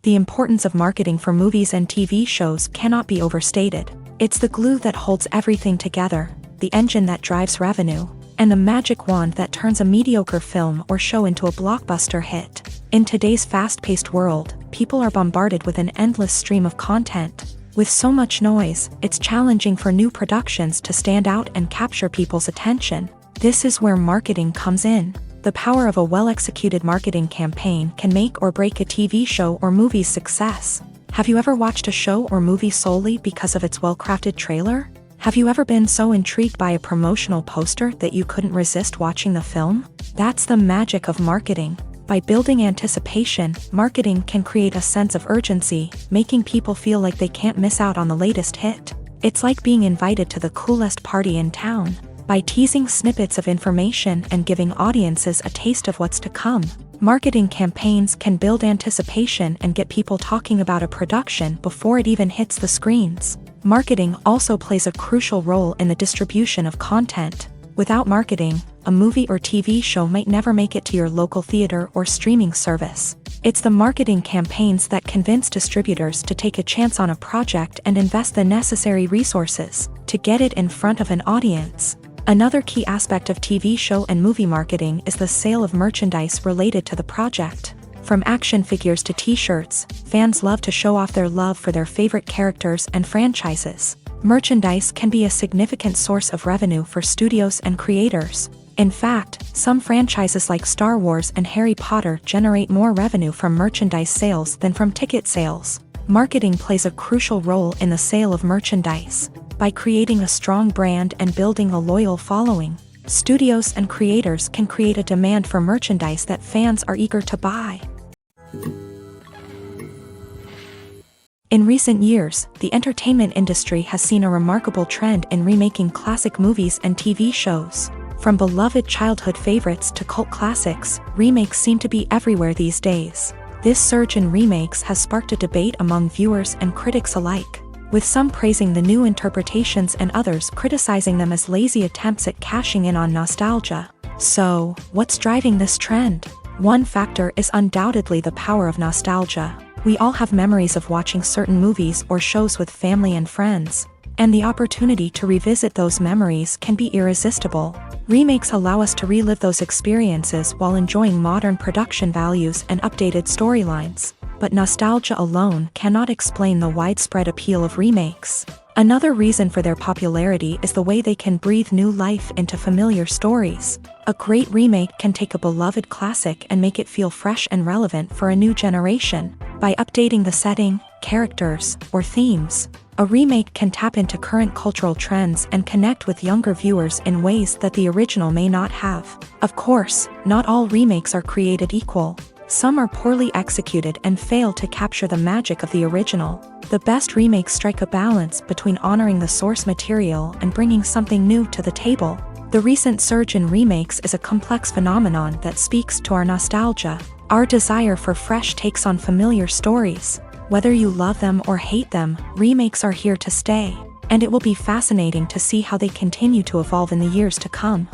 The importance of marketing for movies and TV shows cannot be overstated. It's the glue that holds everything together, the engine that drives revenue, and the magic wand that turns a mediocre film or show into a blockbuster hit. In today's fast-paced world, people are bombarded with an endless stream of content. With so much noise, it's challenging for new productions to stand out and capture people's attention. This is where marketing comes in. The power of a well-executed marketing campaign can make or break a TV show or movie's success. Have you ever watched a show or movie solely because of its well-crafted trailer? Have you ever been so intrigued by a promotional poster that you couldn't resist watching the film? That's the magic of marketing. By building anticipation, marketing can create a sense of urgency, making people feel like they can't miss out on the latest hit. It's like being invited to the coolest party in town. By teasing snippets of information and giving audiences a taste of what's to come, marketing campaigns can build anticipation and get people talking about a production before it even hits the screens. Marketing also plays a crucial role in the distribution of content. Without marketing, a movie or TV show might never make it to your local theater or streaming service. It's the marketing campaigns that convince distributors to take a chance on a project and invest the necessary resources to get it in front of an audience. Another key aspect of TV show and movie marketing is the sale of merchandise related to the project. From action figures to t-shirts, fans love to show off their love for their favorite characters and franchises. Merchandise can be a significant source of revenue for studios and creators. In fact, some franchises like Star Wars and Harry Potter generate more revenue from merchandise sales than from ticket sales. Marketing plays a crucial role in the sale of merchandise. By creating a strong brand and building a loyal following, studios and creators can create a demand for merchandise that fans are eager to buy. In recent years, the entertainment industry has seen a remarkable trend in remaking classic movies and TV shows. From beloved childhood favorites to cult classics, remakes seem to be everywhere these days. This surge in remakes has sparked a debate among viewers and critics alike, with some praising the new interpretations and others criticizing them as lazy attempts at cashing in on nostalgia. So, what's driving this trend? One factor is undoubtedly the power of nostalgia. We all have memories of watching certain movies or shows with family and friends, and the opportunity to revisit those memories can be irresistible. Remakes allow us to relive those experiences while enjoying modern production values and updated storylines. But nostalgia alone cannot explain the widespread appeal of remakes. Another reason for their popularity is the way they can breathe new life into familiar stories. A great remake can take a beloved classic and make it feel fresh and relevant for a new generation. By updating the setting, characters, or themes, a remake can tap into current cultural trends and connect with younger viewers in ways that the original may not have. Of course, not all remakes are created equal. Some are poorly executed and fail to capture the magic of the original. The best remakes strike a balance between honoring the source material and bringing something new to the table. The recent surge in remakes is a complex phenomenon that speaks to our nostalgia, our desire for fresh takes on familiar stories. Whether you love them or hate them, remakes are here to stay, and it will be fascinating to see how they continue to evolve in the years to come.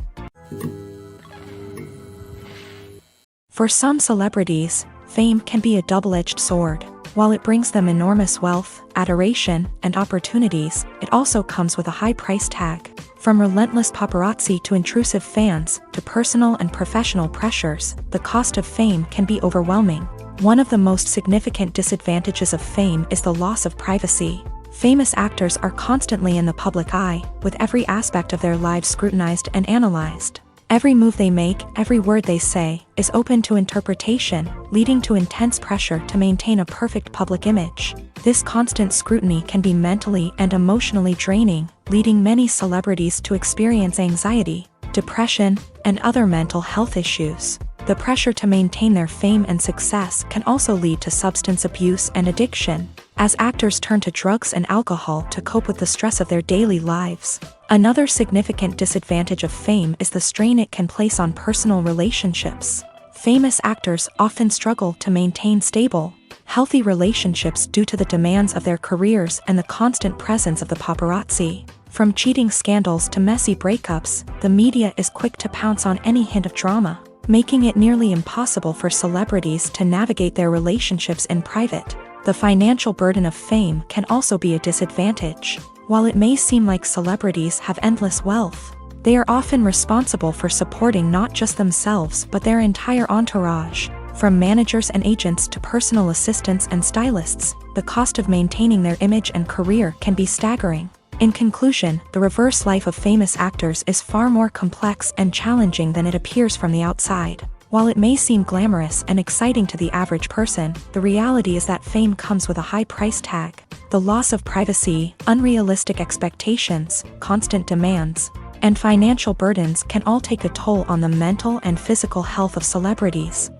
For some celebrities, fame can be a double-edged sword. While it brings them enormous wealth, adoration, and opportunities, it also comes with a high price tag. From relentless paparazzi to intrusive fans, to personal and professional pressures, the cost of fame can be overwhelming. One of the most significant disadvantages of fame is the loss of privacy. Famous actors are constantly in the public eye, with every aspect of their lives scrutinized and analyzed. Every move they make, every word they say, is open to interpretation, leading to intense pressure to maintain a perfect public image. This constant scrutiny can be mentally and emotionally draining, leading many celebrities to experience anxiety, depression, and other mental health issues. The pressure to maintain their fame and success can also lead to substance abuse and addiction, as actors turn to drugs and alcohol to cope with the stress of their daily lives. Another significant disadvantage of fame is the strain it can place on personal relationships. Famous actors often struggle to maintain stable, healthy relationships due to the demands of their careers and the constant presence of the paparazzi. From cheating scandals to messy breakups, the media is quick to pounce on any hint of drama, making it nearly impossible for celebrities to navigate their relationships in private. The financial burden of fame can also be a disadvantage. While it may seem like celebrities have endless wealth, they are often responsible for supporting not just themselves but their entire entourage. From managers and agents to personal assistants and stylists, the cost of maintaining their image and career can be staggering. In conclusion, the reverse life of famous actors is far more complex and challenging than it appears from the outside. While it may seem glamorous and exciting to the average person, the reality is that fame comes with a high price tag. The loss of privacy, unrealistic expectations, constant demands, and financial burdens can all take a toll on the mental and physical health of celebrities.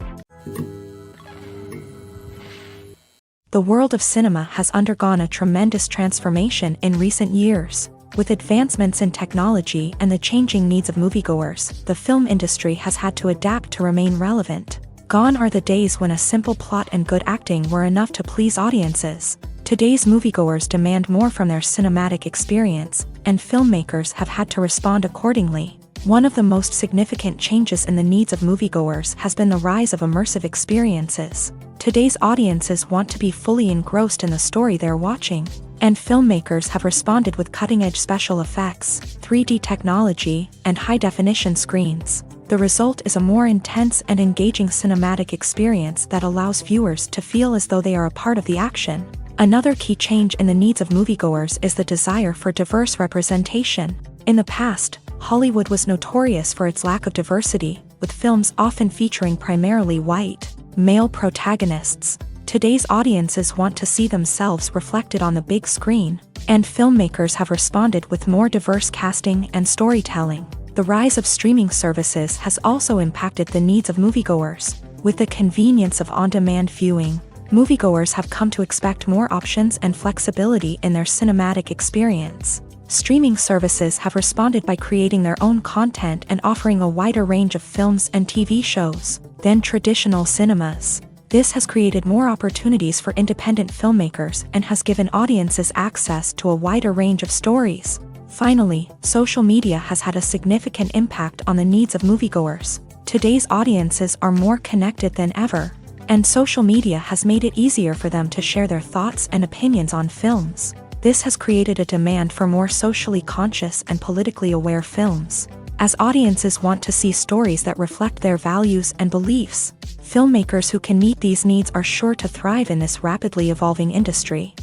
The world of cinema has undergone a tremendous transformation in recent years. With advancements in technology and the changing needs of moviegoers, the film industry has had to adapt to remain relevant. Gone are the days when a simple plot and good acting were enough to please audiences. Today's moviegoers demand more from their cinematic experience, and filmmakers have had to respond accordingly. One of the most significant changes in the needs of moviegoers has been the rise of immersive experiences. Today's audiences want to be fully engrossed in the story they're watching, and filmmakers have responded with cutting-edge special effects, 3D technology, and high-definition screens. The result is a more intense and engaging cinematic experience that allows viewers to feel as though they are a part of the action. Another key change in the needs of moviegoers is the desire for diverse representation. In the past, Hollywood was notorious for its lack of diversity, with films often featuring primarily white, male protagonists. Today's audiences want to see themselves reflected on the big screen, and filmmakers have responded with more diverse casting and storytelling. The rise of streaming services has also impacted the needs of moviegoers. With the convenience of on-demand viewing, moviegoers have come to expect more options and flexibility in their cinematic experience. Streaming services have responded by creating their own content and offering a wider range of films and TV shows than traditional cinemas. This has created more opportunities for independent filmmakers and has given audiences access to a wider range of stories. Finally, social media has had a significant impact on the needs of moviegoers. Today's audiences are more connected than ever, and social media has made it easier for them to share their thoughts and opinions on films. This has created a demand for more socially conscious and politically aware films. As audiences want to see stories that reflect their values and beliefs, filmmakers who can meet these needs are sure to thrive in this rapidly evolving industry.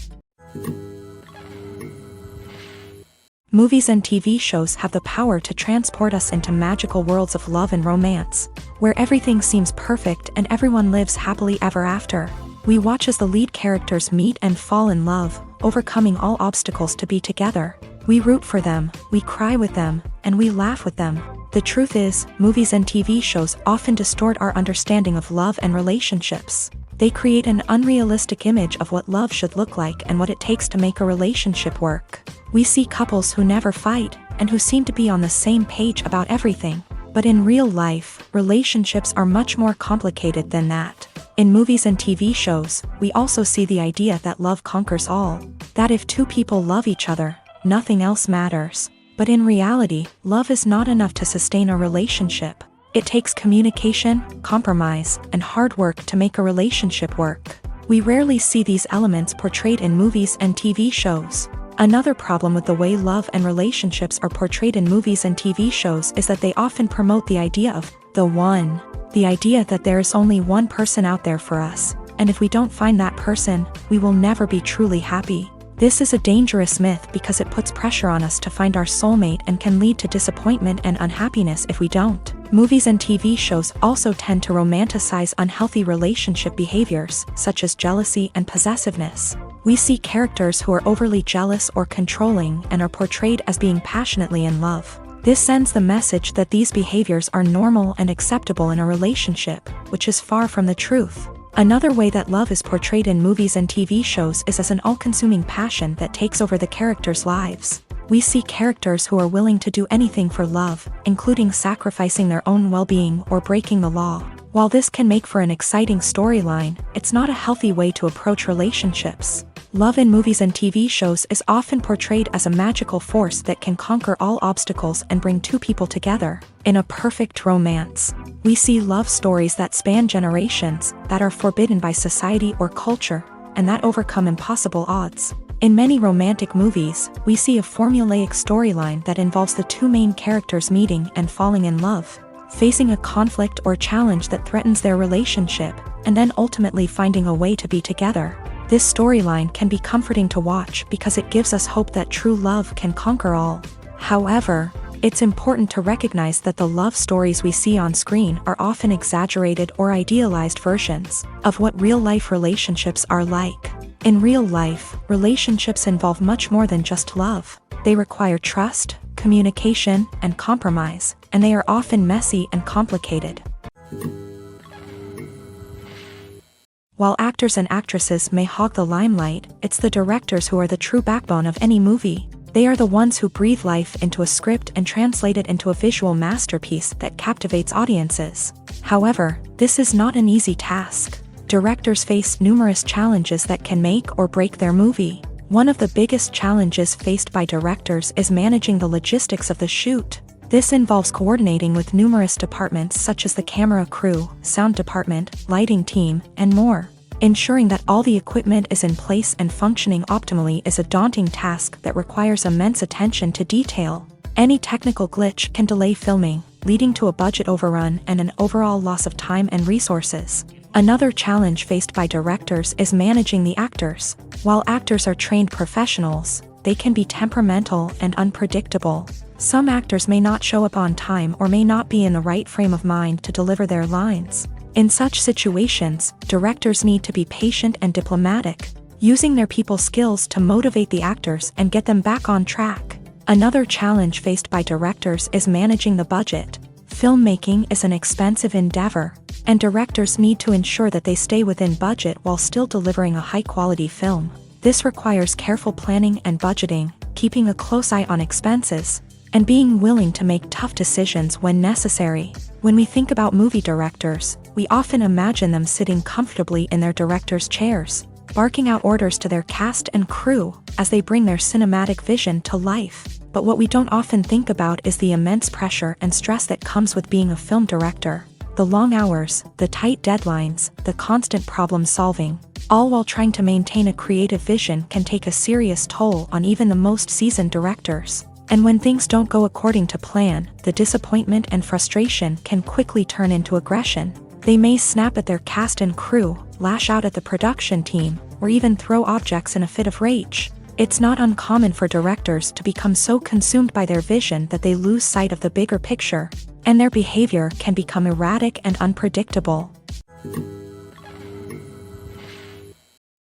Movies and TV shows have the power to transport us into magical worlds of love and romance, where everything seems perfect and everyone lives happily ever after. We watch as the lead characters meet and fall in love, overcoming all obstacles to be together. We root for them, we cry with them, and we laugh with them. The truth is, movies and TV shows often distort our understanding of love and relationships. They create an unrealistic image of what love should look like and what it takes to make a relationship work. We see couples who never fight, and who seem to be on the same page about everything. But in real life, relationships are much more complicated than that. In movies and TV shows, we also see the idea that love conquers all. That if two people love each other, nothing else matters. But in reality, love is not enough to sustain a relationship. It takes communication, compromise, and hard work to make a relationship work. We rarely see these elements portrayed in movies and TV shows. Another problem with the way love and relationships are portrayed in movies and TV shows is that they often promote the idea of the one. The idea that there is only one person out there for us, and if we don't find that person, we will never be truly happy. This is a dangerous myth because it puts pressure on us to find our soulmate and can lead to disappointment and unhappiness if we don't. Movies and TV shows also tend to romanticize unhealthy relationship behaviors, such as jealousy and possessiveness. We see characters who are overly jealous or controlling and are portrayed as being passionately in love. This sends the message that these behaviors are normal and acceptable in a relationship, which is far from the truth. Another way that love is portrayed in movies and TV shows is as an all-consuming passion that takes over the characters' lives. We see characters who are willing to do anything for love, including sacrificing their own well-being or breaking the law. While this can make for an exciting storyline, it's not a healthy way to approach relationships. Love in movies and TV shows is often portrayed as a magical force that can conquer all obstacles and bring two people together. In a perfect romance, we see love stories that span generations, that are forbidden by society or culture, and that overcome impossible odds. In many romantic movies, we see a formulaic storyline that involves the two main characters meeting and falling in love, facing a conflict or challenge that threatens their relationship, and then ultimately finding a way to be together. This storyline can be comforting to watch because it gives us hope that true love can conquer all. However, it's important to recognize that the love stories we see on screen are often exaggerated or idealized versions of what real-life relationships are like. In real life, relationships involve much more than just love. They require trust, communication, and compromise, and they are often messy and complicated. While actors and actresses may hog the limelight, it's the directors who are the true backbone of any movie. They are the ones who breathe life into a script and translate it into a visual masterpiece that captivates audiences. However, this is not an easy task. Directors face numerous challenges that can make or break their movie. One of the biggest challenges faced by directors is managing the logistics of the shoot. This involves coordinating with numerous departments such as the camera crew, sound department, lighting team, and more. Ensuring that all the equipment is in place and functioning optimally is a daunting task that requires immense attention to detail. Any technical glitch can delay filming, leading to a budget overrun and an overall loss of time and resources. Another challenge faced by directors is managing the actors. While actors are trained professionals, they can be temperamental and unpredictable. Some actors may not show up on time or may not be in the right frame of mind to deliver their lines. In such situations, directors need to be patient and diplomatic, using their people skills to motivate the actors and get them back on track. Another challenge faced by directors is managing the budget. Filmmaking is an expensive endeavor, and directors need to ensure that they stay within budget while still delivering a high-quality film. This requires careful planning and budgeting, keeping a close eye on expenses, and being willing to make tough decisions when necessary. When we think about movie directors, we often imagine them sitting comfortably in their director's chairs, barking out orders to their cast and crew as they bring their cinematic vision to life. But what we don't often think about is the immense pressure and stress that comes with being a film director. The long hours, the tight deadlines, the constant problem solving, all while trying to maintain a creative vision can take a serious toll on even the most seasoned directors. And when things don't go according to plan, the disappointment and frustration can quickly turn into aggression. They may snap at their cast and crew, lash out at the production team, or even throw objects in a fit of rage. It's not uncommon for directors to become so consumed by their vision that they lose sight of the bigger picture, and their behavior can become erratic and unpredictable.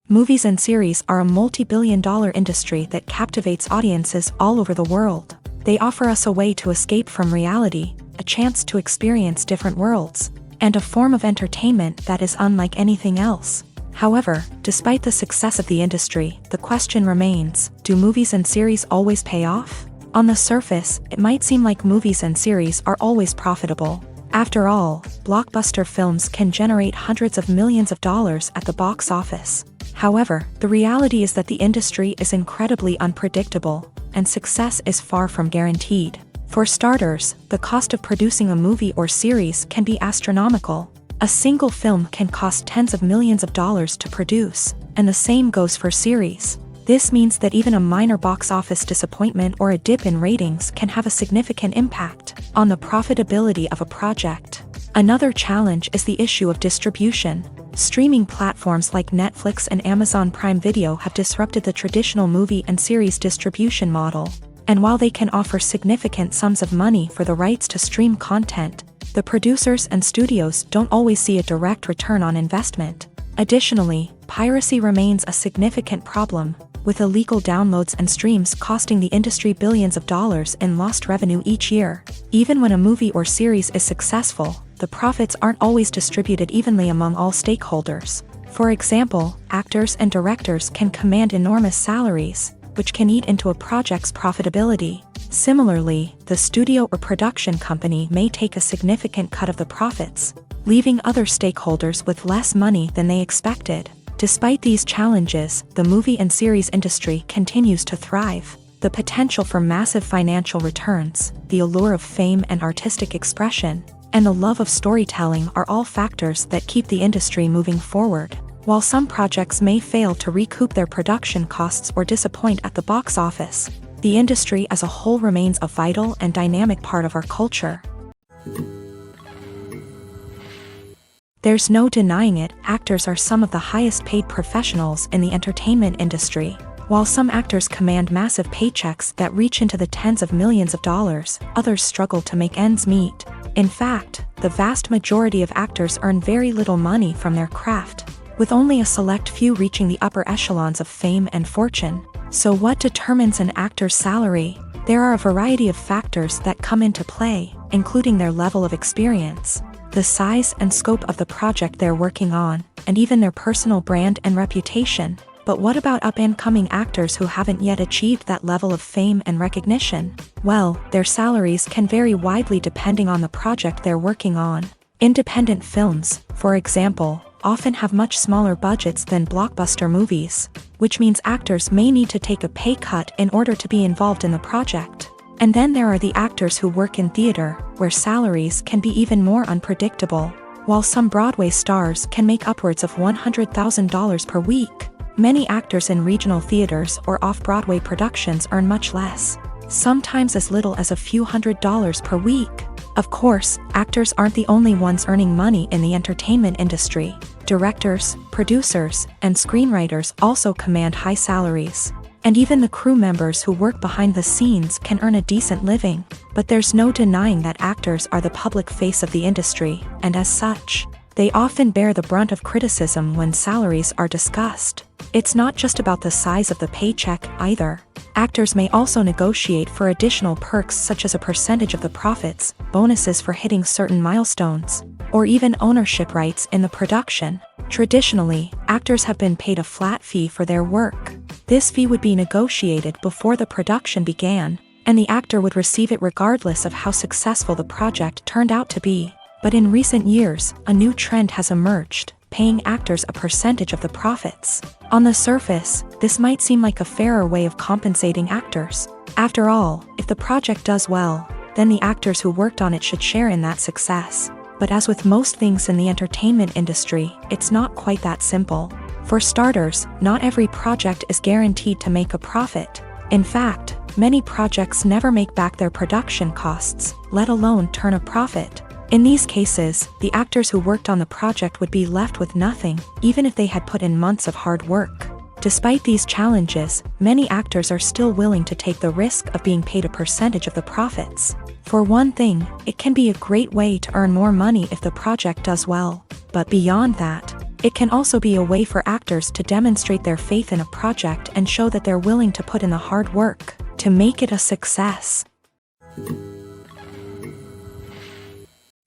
Movies and series are a multi-billion-dollar industry that captivates audiences all over the world. They offer us a way to escape from reality, a chance to experience different worlds, and a form of entertainment that is unlike anything else. However, despite the success of the industry, the question remains, do movies and series always pay off? On the surface, it might seem like movies and series are always profitable. After all, blockbuster films can generate hundreds of millions of dollars at the box office. However, the reality is that the industry is incredibly unpredictable, and success is far from guaranteed. For starters, the cost of producing a movie or series can be astronomical. A single film can cost tens of millions of dollars to produce, and the same goes for series. This means that even a minor box office disappointment or a dip in ratings can have a significant impact on the profitability of a project. Another challenge is the issue of distribution. Streaming platforms like Netflix and Amazon Prime Video have disrupted the traditional movie and series distribution model. And while they can offer significant sums of money for the rights to stream content, the producers and studios don't always see a direct return on investment. Additionally, piracy remains a significant problem, with illegal downloads and streams costing the industry billions of dollars in lost revenue each year. Even when a movie or series is successful, the profits aren't always distributed evenly among all stakeholders. For example, actors and directors can command enormous salaries, which can eat into a project's profitability. Similarly, the studio or production company may take a significant cut of the profits, leaving other stakeholders with less money than they expected. Despite these challenges, the movie and series industry continues to thrive. The potential for massive financial returns, the allure of fame and artistic expression, and the love of storytelling are all factors that keep the industry moving forward. While some projects may fail to recoup their production costs or disappoint at the box office, the industry as a whole remains a vital and dynamic part of our culture. There's no denying it, actors are some of the highest paid professionals in the entertainment industry. While some actors command massive paychecks that reach into the tens of millions of dollars, others struggle to make ends meet. In fact, the vast majority of actors earn very little money from their craft, with only a select few reaching the upper echelons of fame and fortune. So what determines an actor's salary? There are a variety of factors that come into play, including their level of experience, the size and scope of the project they're working on, and even their personal brand and reputation. But what about up-and-coming actors who haven't yet achieved that level of fame and recognition? Well, their salaries can vary widely depending on the project they're working on. Independent films, for example, often have much smaller budgets than blockbuster movies, which means actors may need to take a pay cut in order to be involved in the project. And then there are the actors who work in theater, where salaries can be even more unpredictable. While some Broadway stars can make upwards of $100,000 per week, many actors in regional theaters or off-Broadway productions earn much less, sometimes as little as a few $100s per week. Of course, actors aren't the only ones earning money in the entertainment industry. Directors, producers, and screenwriters also command high salaries. And even the crew members who work behind the scenes can earn a decent living. But there's no denying that actors are the public face of the industry, and as such, they often bear the brunt of criticism when salaries are discussed. It's not just about the size of the paycheck, either. Actors may also negotiate for additional perks such as a percentage of the profits, bonuses for hitting certain milestones, or even ownership rights in the production. Traditionally, actors have been paid a flat fee for their work. This fee would be negotiated before the production began, and the actor would receive it regardless of how successful the project turned out to be. But in recent years, a new trend has emerged, paying actors a percentage of the profits. On the surface, this might seem like a fairer way of compensating actors. After all, if the project does well, then the actors who worked on it should share in that success. But as with most things in the entertainment industry, it's not quite that simple. For starters, not every project is guaranteed to make a profit. In fact, many projects never make back their production costs, let alone turn a profit. In these cases, the actors who worked on the project would be left with nothing, even if they had put in months of hard work. Despite these challenges, many actors are still willing to take the risk of being paid a percentage of the profits. For one thing, it can be a great way to earn more money if the project does well. But beyond that, it can also be a way for actors to demonstrate their faith in a project and show that they're willing to put in the hard work to make it a success.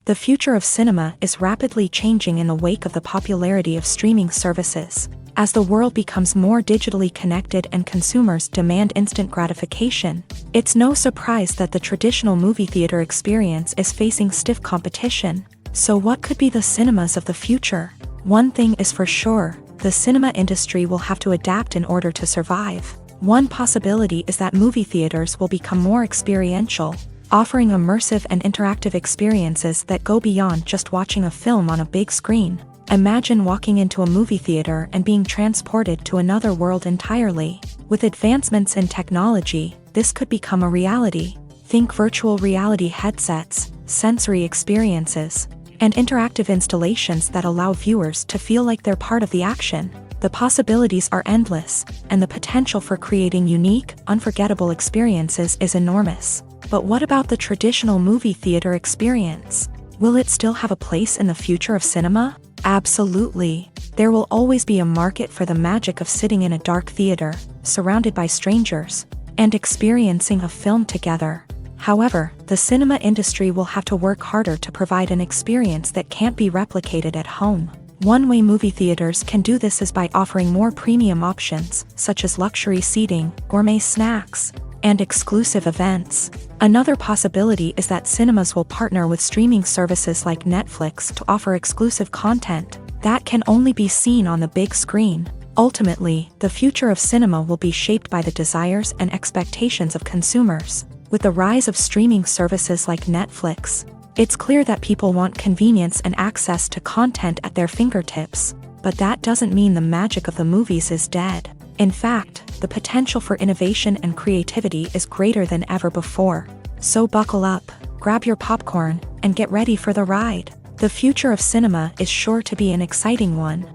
The future of cinema is rapidly changing in the wake of the popularity of streaming services. As the world becomes more digitally connected and consumers demand instant gratification, it's no surprise that the traditional movie theater experience is facing stiff competition. So what could be the cinemas of the future? One thing is for sure, the cinema industry will have to adapt in order to survive. One possibility is that movie theaters will become more experiential, offering immersive and interactive experiences that go beyond just watching a film on a big screen. Imagine walking into a movie theater and being transported to another world entirely. With advancements in technology, this could become a reality. Think virtual reality headsets, sensory experiences, and interactive installations that allow viewers to feel like they're part of the action. The possibilities are endless, and the potential for creating unique, unforgettable experiences is enormous. But what about the traditional movie theater experience? Will it still have a place in the future of cinema? Absolutely. There will always be a market for the magic of sitting in a dark theater, surrounded by strangers, and experiencing a film together. However, the cinema industry will have to work harder to provide an experience that can't be replicated at home. One way movie theaters can do this is by offering more premium options, such as luxury seating, gourmet snacks, and exclusive events. Another possibility is that cinemas will partner with streaming services like Netflix to offer exclusive content that can only be seen on the big screen. Ultimately, the future of cinema will be shaped by the desires and expectations of consumers. With the rise of streaming services like Netflix, it's clear that people want convenience and access to content at their fingertips. But that doesn't mean the magic of the movies is dead. In fact, the potential for innovation and creativity is greater than ever before. So buckle up, grab your popcorn, and get ready for the ride. The future of cinema is sure to be an exciting one.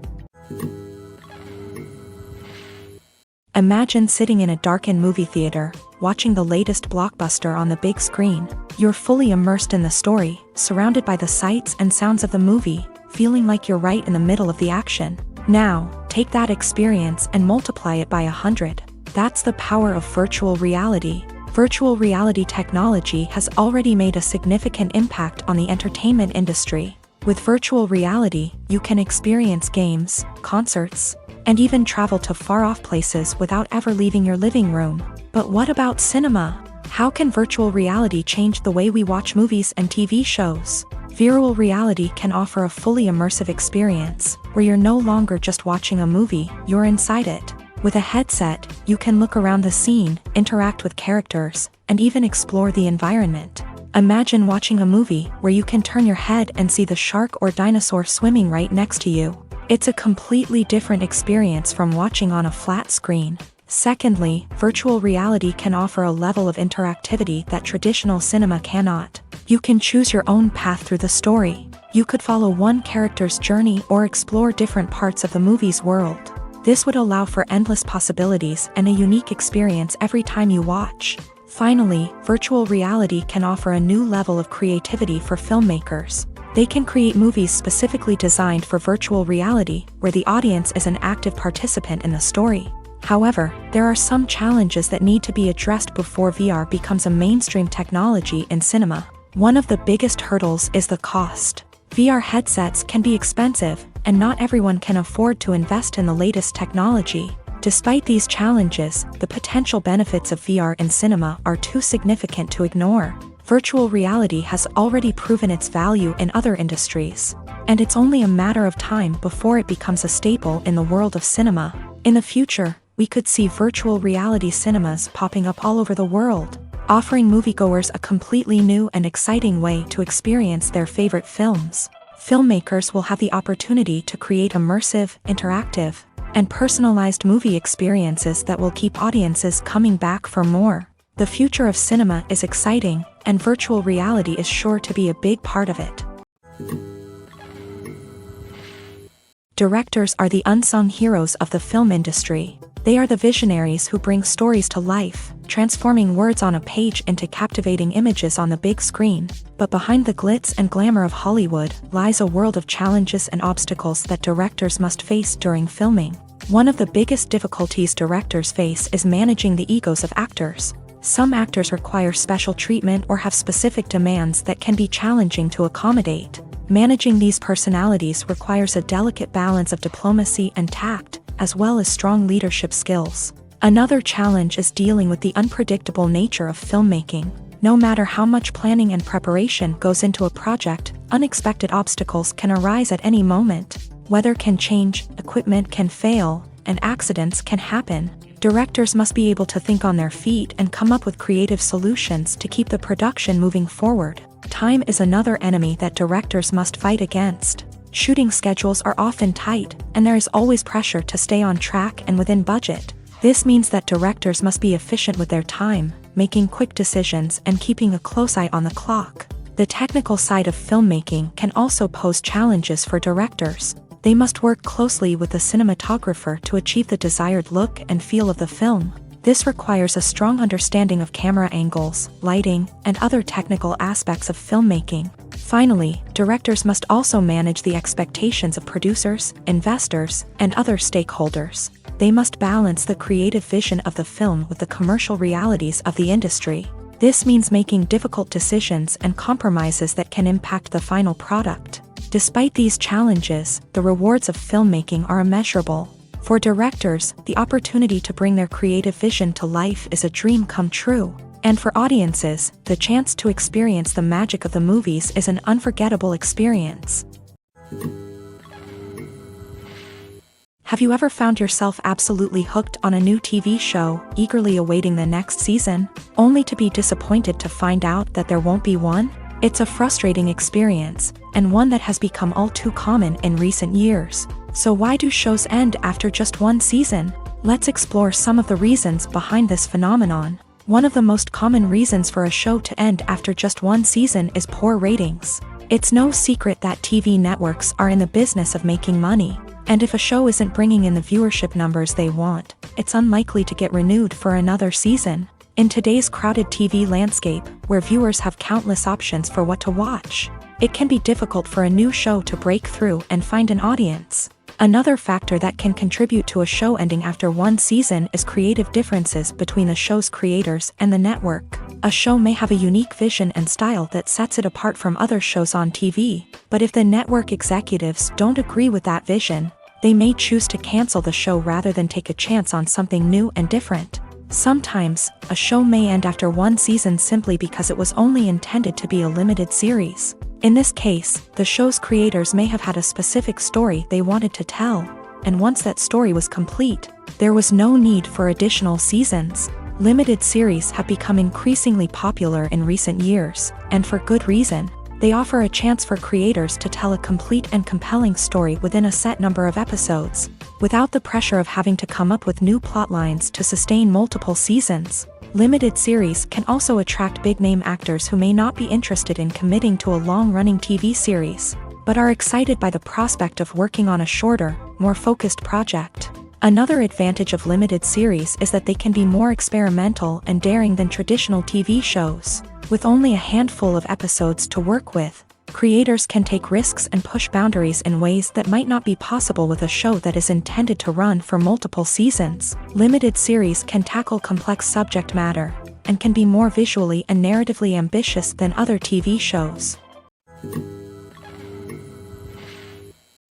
Imagine sitting in a darkened movie theater, watching the latest blockbuster on the big screen. You're fully immersed in the story, surrounded by the sights and sounds of the movie, feeling like you're right in the middle of the action. Now, take that experience and multiply it by 100. That's the power of virtual reality. Virtual reality technology has already made a significant impact on the entertainment industry. With virtual reality, you can experience games, concerts, and even travel to far-off places without ever leaving your living room. But what about cinema? How can virtual reality change the way we watch movies and TV shows? Virtual reality can offer a fully immersive experience, where you're no longer just watching a movie, you're inside it. With a headset, you can look around the scene, interact with characters, and even explore the environment. Imagine watching a movie where you can turn your head and see the shark or dinosaur swimming right next to you. It's a completely different experience from watching on a flat screen. Secondly, virtual reality can offer a level of interactivity that traditional cinema cannot. You can choose your own path through the story. You could follow one character's journey or explore different parts of the movie's world. This would allow for endless possibilities and a unique experience every time you watch. Finally, virtual reality can offer a new level of creativity for filmmakers. They can create movies specifically designed for virtual reality, where the audience is an active participant in the story. However, there are some challenges that need to be addressed before VR becomes a mainstream technology in cinema. One of the biggest hurdles is the cost. VR headsets can be expensive, and not everyone can afford to invest in the latest technology. Despite these challenges, the potential benefits of VR in cinema are too significant to ignore. Virtual reality has already proven its value in other industries, and it's only a matter of time before it becomes a staple in the world of cinema. In the future, we could see virtual reality cinemas popping up all over the world, offering moviegoers a completely new and exciting way to experience their favorite films. Filmmakers will have the opportunity to create immersive, interactive, and personalized movie experiences that will keep audiences coming back for more. The future of cinema is exciting, and virtual reality is sure to be a big part of it. Directors are the unsung heroes of the film industry. They are the visionaries who bring stories to life, transforming words on a page into captivating images on the big screen. But behind the glitz and glamour of Hollywood lies a world of challenges and obstacles that directors must face during filming. One of the biggest difficulties directors face is managing the egos of actors. Some actors require special treatment or have specific demands that can be challenging to accommodate. Managing these personalities requires a delicate balance of diplomacy and tact, as well as strong leadership skills. Another challenge is dealing with the unpredictable nature of filmmaking. No matter how much planning and preparation goes into a project, unexpected obstacles can arise at any moment. Weather can change, equipment can fail, and accidents can happen. Directors must be able to think on their feet and come up with creative solutions to keep the production moving forward. Time is another enemy that directors must fight against. Shooting schedules are often tight, and there is always pressure to stay on track and within budget. This means that directors must be efficient with their time, making quick decisions and keeping a close eye on the clock. The technical side of filmmaking can also pose challenges for directors. They must work closely with the cinematographer to achieve the desired look and feel of the film. This requires a strong understanding of camera angles, lighting, and other technical aspects of filmmaking. Finally, directors must also manage the expectations of producers, investors, and other stakeholders. They must balance the creative vision of the film with the commercial realities of the industry. This means making difficult decisions and compromises that can impact the final product. Despite these challenges, the rewards of filmmaking are immeasurable. For directors, the opportunity to bring their creative vision to life is a dream come true. And for audiences, the chance to experience the magic of the movies is an unforgettable experience. Have you ever found yourself absolutely hooked on a new TV show, eagerly awaiting the next season, only to be disappointed to find out that there won't be one? It's a frustrating experience, and one that has become all too common in recent years. So why do shows end after just one season? Let's explore some of the reasons behind this phenomenon. One of the most common reasons for a show to end after just one season is poor ratings. It's no secret that TV networks are in the business of making money, and if a show isn't bringing in the viewership numbers they want, it's unlikely to get renewed for another season. In today's crowded TV landscape, where viewers have countless options for what to watch, it can be difficult for a new show to break through and find an audience. Another factor that can contribute to a show ending after one season is creative differences between the show's creators and the network. A show may have a unique vision and style that sets it apart from other shows on TV, but if the network executives don't agree with that vision, they may choose to cancel the show rather than take a chance on something new and different. Sometimes, a show may end after one season simply because it was only intended to be a limited series. In this case, the show's creators may have had a specific story they wanted to tell, and once that story was complete, there was no need for additional seasons. Limited series have become increasingly popular in recent years, and for good reason. They offer a chance for creators to tell a complete and compelling story within a set number of episodes, without the pressure of having to come up with new plot lines to sustain multiple seasons. Limited series can also attract big-name actors who may not be interested in committing to a long-running TV series, but are excited by the prospect of working on a shorter, more focused project. Another advantage of limited series is that they can be more experimental and daring than traditional TV shows. With only a handful of episodes to work with, creators can take risks and push boundaries in ways that might not be possible with a show that is intended to run for multiple seasons. Limited series can tackle complex subject matter, and can be more visually and narratively ambitious than other TV shows.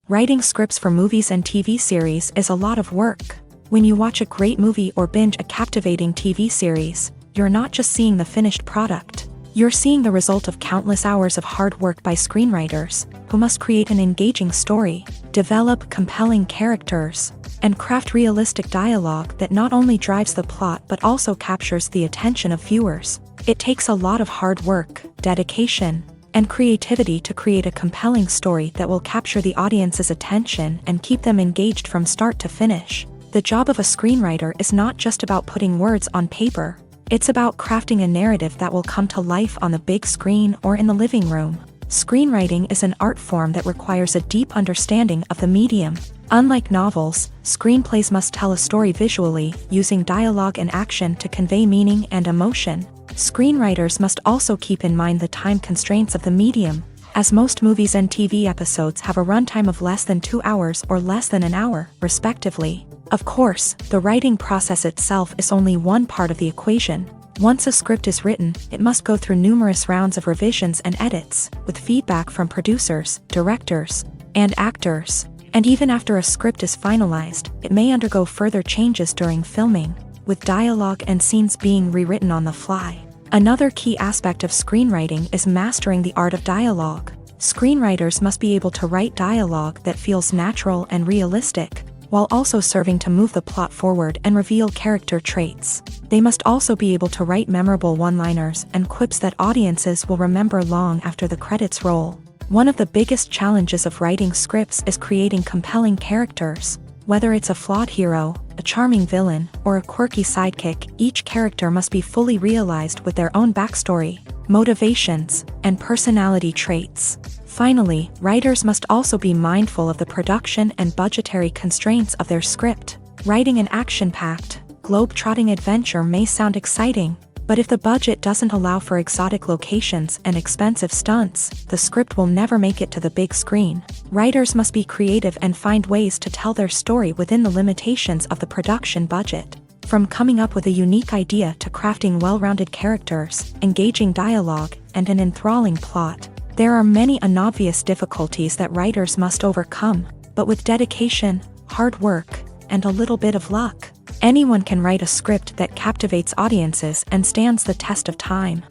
Writing scripts for movies and TV series is a lot of work. When you watch a great movie or binge a captivating TV series, you're not just seeing the finished product. You're seeing the result of countless hours of hard work by screenwriters, who must create an engaging story, develop compelling characters, and craft realistic dialogue that not only drives the plot but also captures the attention of viewers. It takes a lot of hard work, dedication, and creativity to create a compelling story that will capture the audience's attention and keep them engaged from start to finish. The job of a screenwriter is not just about putting words on paper. It's about crafting a narrative that will come to life on the big screen or in the living room. Screenwriting is an art form that requires a deep understanding of the medium. Unlike novels, screenplays must tell a story visually, using dialogue and action to convey meaning and emotion. Screenwriters must also keep in mind the time constraints of the medium, as most movies and TV episodes have a runtime of less than 2 hours or less than an hour, respectively. Of course, the writing process itself is only one part of the equation. Once a script is written, it must go through numerous rounds of revisions and edits, with feedback from producers, directors, and actors. And even after a script is finalized, it may undergo further changes during filming, with dialogue and scenes being rewritten on the fly. Another key aspect of screenwriting is mastering the art of dialogue. Screenwriters must be able to write dialogue that feels natural and realistic, while also serving to move the plot forward and reveal character traits. They must also be able to write memorable one-liners and quips that audiences will remember long after the credits roll. One of the biggest challenges of writing scripts is creating compelling characters. Whether it's a flawed hero, a charming villain, or a quirky sidekick, each character must be fully realized with their own backstory, motivations, and personality traits. Finally, writers must also be mindful of the production and budgetary constraints of their script. Writing an action-packed, globe-trotting adventure may sound exciting, but if the budget doesn't allow for exotic locations and expensive stunts, the script will never make it to the big screen. Writers must be creative and find ways to tell their story within the limitations of the production budget. From coming up with a unique idea to crafting well-rounded characters, engaging dialogue, and an enthralling plot, there are many unobvious difficulties that writers must overcome, but with dedication, hard work, and a little bit of luck, anyone can write a script that captivates audiences and stands the test of time.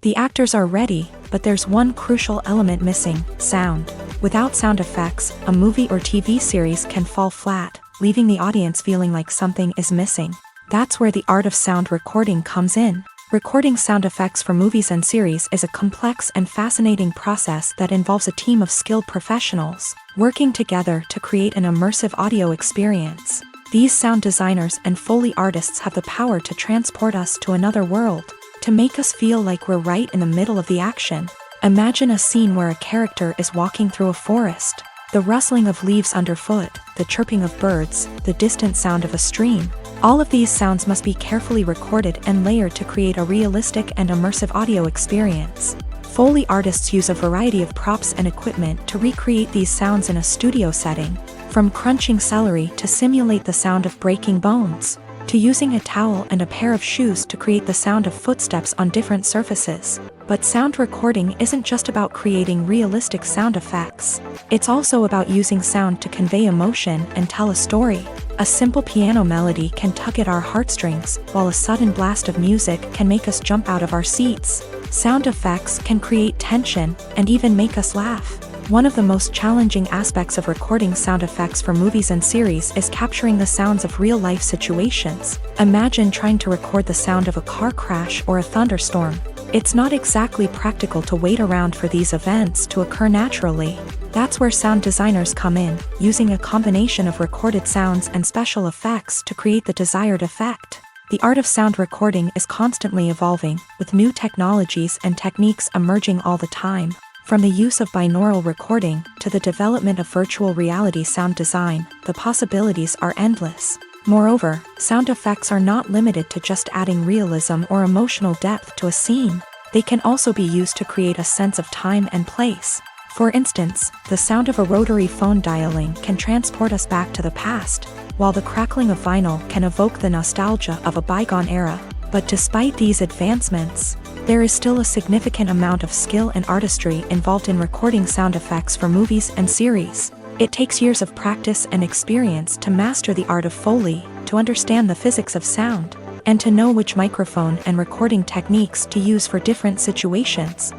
The actors are ready, but there's one crucial element missing: sound. Without sound effects, a movie or TV series can fall flat, leaving the audience feeling like something is missing. That's where the art of sound recording comes in. Recording sound effects for movies and series is a complex and fascinating process that involves a team of skilled professionals working together to create an immersive audio experience. These sound designers and Foley artists have the power to transport us to another world, to make us feel like we're right in the middle of the action. Imagine a scene where a character is walking through a forest. The rustling of leaves underfoot, the chirping of birds, the distant sound of a stream. All of these sounds must be carefully recorded and layered to create a realistic and immersive audio experience. Foley artists use a variety of props and equipment to recreate these sounds in a studio setting, from crunching celery to simulate the sound of breaking bones, to using a towel and a pair of shoes to create the sound of footsteps on different surfaces. But sound recording isn't just about creating realistic sound effects. It's also about using sound to convey emotion and tell a story. A simple piano melody can tug at our heartstrings, while a sudden blast of music can make us jump out of our seats. Sound effects can create tension and even make us laugh. One of the most challenging aspects of recording sound effects for movies and series is capturing the sounds of real-life situations. Imagine trying to record the sound of a car crash or a thunderstorm. It's not exactly practical to wait around for these events to occur naturally. That's where sound designers come in, using a combination of recorded sounds and special effects to create the desired effect. The art of sound recording is constantly evolving, with new technologies and techniques emerging all the time. From the use of binaural recording to the development of virtual reality sound design, the possibilities are endless. Moreover, sound effects are not limited to just adding realism or emotional depth to a scene. They can also be used to create a sense of time and place. For instance, the sound of a rotary phone dialing can transport us back to the past, while the crackling of vinyl can evoke the nostalgia of a bygone era. But despite these advancements, there is still a significant amount of skill and artistry involved in recording sound effects for movies and series. It takes years of practice and experience to master the art of Foley, to understand the physics of sound, and to know which microphone and recording techniques to use for different situations.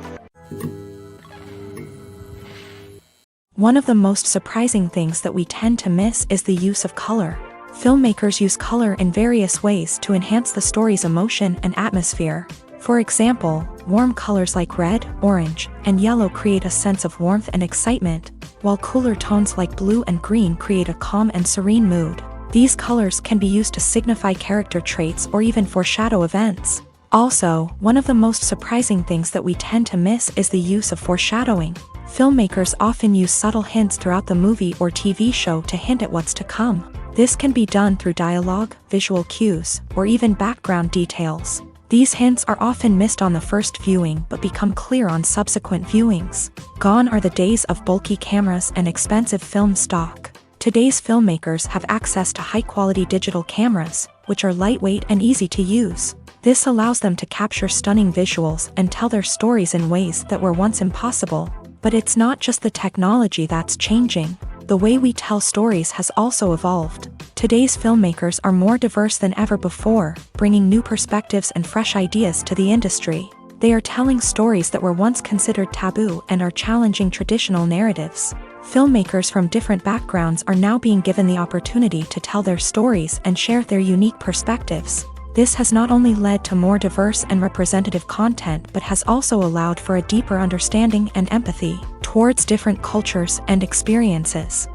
One of the most surprising things that we tend to miss is the use of color. Filmmakers use color in various ways to enhance the story's emotion and atmosphere. For example, warm colors like red, orange, and yellow create a sense of warmth and excitement, while cooler tones like blue and green create a calm and serene mood. These colors can be used to signify character traits or even foreshadow events. Also, one of the most surprising things that we tend to miss is the use of foreshadowing. Filmmakers often use subtle hints throughout the movie or TV show to hint at what's to come. This can be done through dialogue, visual cues, or even background details. These hints are often missed on the first viewing but become clear on subsequent viewings. Gone are the days of bulky cameras and expensive film stock. Today's filmmakers have access to high-quality digital cameras, which are lightweight and easy to use. This allows them to capture stunning visuals and tell their stories in ways that were once impossible. But it's not just the technology that's changing. The way we tell stories has also evolved. Today's filmmakers are more diverse than ever before, bringing new perspectives and fresh ideas to the industry. They are telling stories that were once considered taboo and are challenging traditional narratives. Filmmakers from different backgrounds are now being given the opportunity to tell their stories and share their unique perspectives. This has not only led to more diverse and representative content but has also allowed for a deeper understanding and empathy towards different cultures and experiences.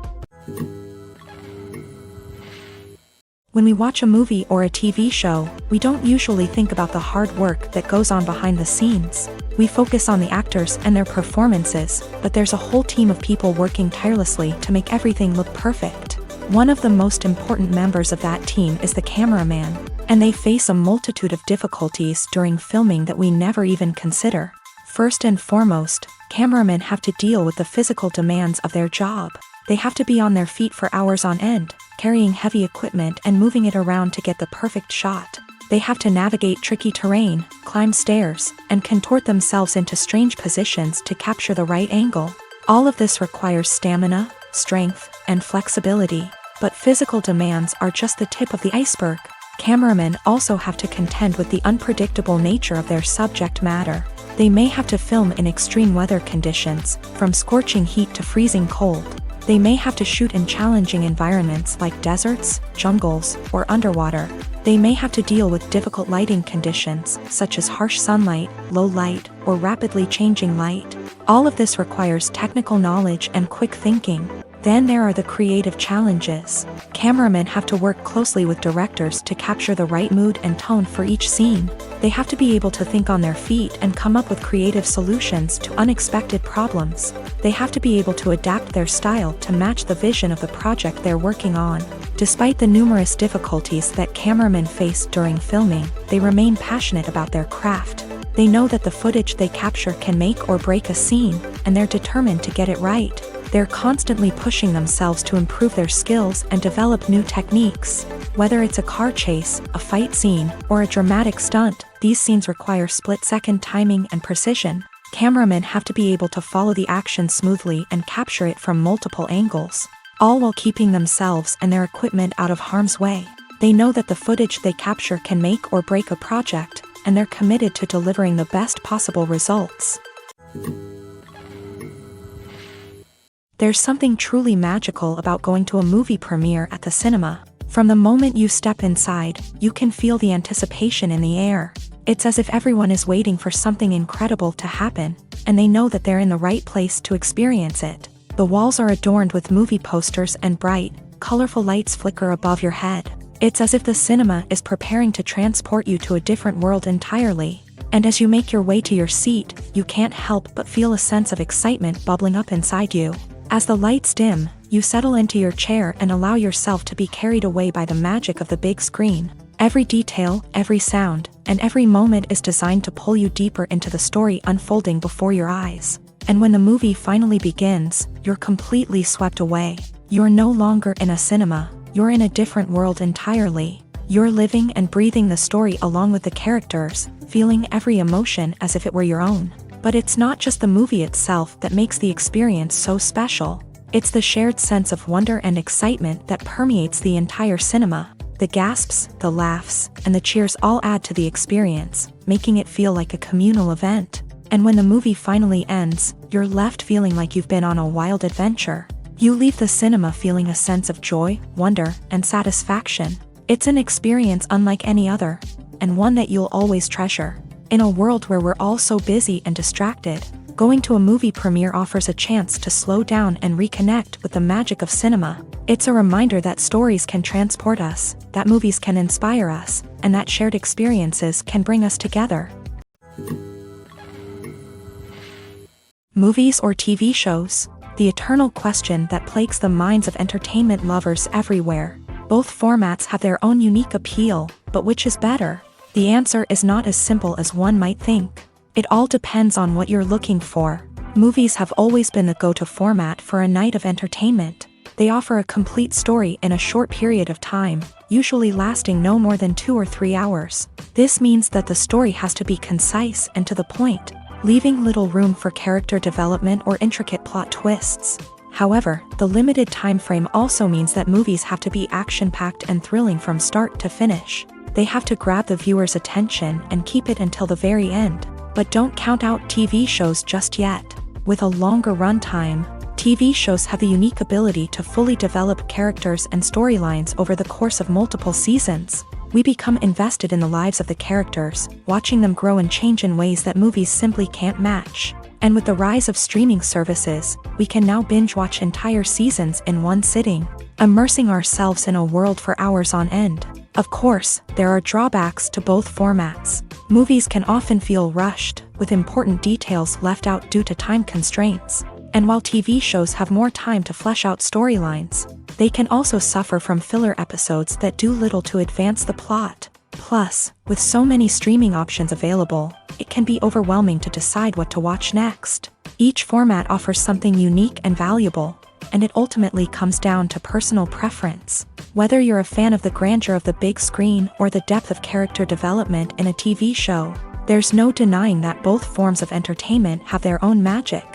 When we watch a movie or a TV show, we don't usually think about the hard work that goes on behind the scenes. We focus on the actors and their performances, but there's a whole team of people working tirelessly to make everything look perfect. One of the most important members of that team is the cameraman, and they face a multitude of difficulties during filming that we never even consider. First and foremost, cameramen have to deal with the physical demands of their job. They have to be on their feet for hours on end, carrying heavy equipment and moving it around to get the perfect shot. They have to navigate tricky terrain, climb stairs, and contort themselves into strange positions to capture the right angle. All of this requires stamina, strength, and flexibility. But physical demands are just the tip of the iceberg. Cameramen also have to contend with the unpredictable nature of their subject matter. They may have to film in extreme weather conditions, from scorching heat to freezing cold. They may have to shoot in challenging environments like deserts, jungles, or underwater. They may have to deal with difficult lighting conditions, such as harsh sunlight, low light, or rapidly changing light. All of this requires technical knowledge and quick thinking. Then there are the creative challenges. Cameramen have to work closely with directors to capture the right mood and tone for each scene. They have to be able to think on their feet and come up with creative solutions to unexpected problems. They have to be able to adapt their style to match the vision of the project they're working on. Despite the numerous difficulties that cameramen face during filming, they remain passionate about their craft. They know that the footage they capture can make or break a scene, and they're determined to get it right. They're constantly pushing themselves to improve their skills and develop new techniques. Whether it's a car chase, a fight scene, or a dramatic stunt, these scenes require split-second timing and precision. Cameramen have to be able to follow the action smoothly and capture it from multiple angles, all while keeping themselves and their equipment out of harm's way. They know that the footage they capture can make or break a project, and they're committed to delivering the best possible results. There's something truly magical about going to a movie premiere at the cinema. From the moment you step inside, you can feel the anticipation in the air. It's as if everyone is waiting for something incredible to happen, and they know that they're in the right place to experience it. The walls are adorned with movie posters and bright, colorful lights flicker above your head. It's as if the cinema is preparing to transport you to a different world entirely. And as you make your way to your seat, you can't help but feel a sense of excitement bubbling up inside you. As the lights dim, you settle into your chair and allow yourself to be carried away by the magic of the big screen. Every detail, every sound, and every moment is designed to pull you deeper into the story unfolding before your eyes. And when the movie finally begins, you're completely swept away. You're no longer in a cinema, you're in a different world entirely. You're living and breathing the story along with the characters, feeling every emotion as if it were your own. But it's not just the movie itself that makes the experience so special. It's the shared sense of wonder and excitement that permeates the entire cinema. The gasps, the laughs, and the cheers all add to the experience, making it feel like a communal event. And when the movie finally ends, you're left feeling like you've been on a wild adventure. You leave the cinema feeling a sense of joy, wonder, and satisfaction. It's an experience unlike any other, and one that you'll always treasure. In a world where we're all so busy and distracted, going to a movie premiere offers a chance to slow down and reconnect with the magic of cinema. It's a reminder that stories can transport us, that movies can inspire us, and that shared experiences can bring us together. Movies or TV shows? The eternal question that plagues the minds of entertainment lovers everywhere. Both formats have their own unique appeal, but which is better? The answer is not as simple as one might think. It all depends on what you're looking for. Movies have always been the go-to format for a night of entertainment. They offer a complete story in a short period of time, usually lasting no more than 2 or 3 hours. This means that the story has to be concise and to the point. leaving little room for character development or intricate plot twists. However, the limited time frame also means that movies have to be action-packed and thrilling from start to finish. They have to grab the viewer's attention and keep it until the very end. But don't count out TV shows just yet. With a longer runtime, TV shows have the unique ability to fully develop characters and storylines over the course of multiple seasons. We become invested in the lives of the characters, watching them grow and change in ways that movies simply can't match. And with the rise of streaming services, we can now binge-watch entire seasons in one sitting, immersing ourselves in a world for hours on end. Of course, there are drawbacks to both formats. Movies can often feel rushed, with important details left out due to time constraints. And while TV shows have more time to flesh out storylines, they can also suffer from filler episodes that do little to advance the plot. Plus, with so many streaming options available, it can be overwhelming to decide what to watch next. Each format offers something unique and valuable, and it ultimately comes down to personal preference. Whether you're a fan of the grandeur of the big screen or the depth of character development in a TV show, there's no denying that both forms of entertainment have their own magic.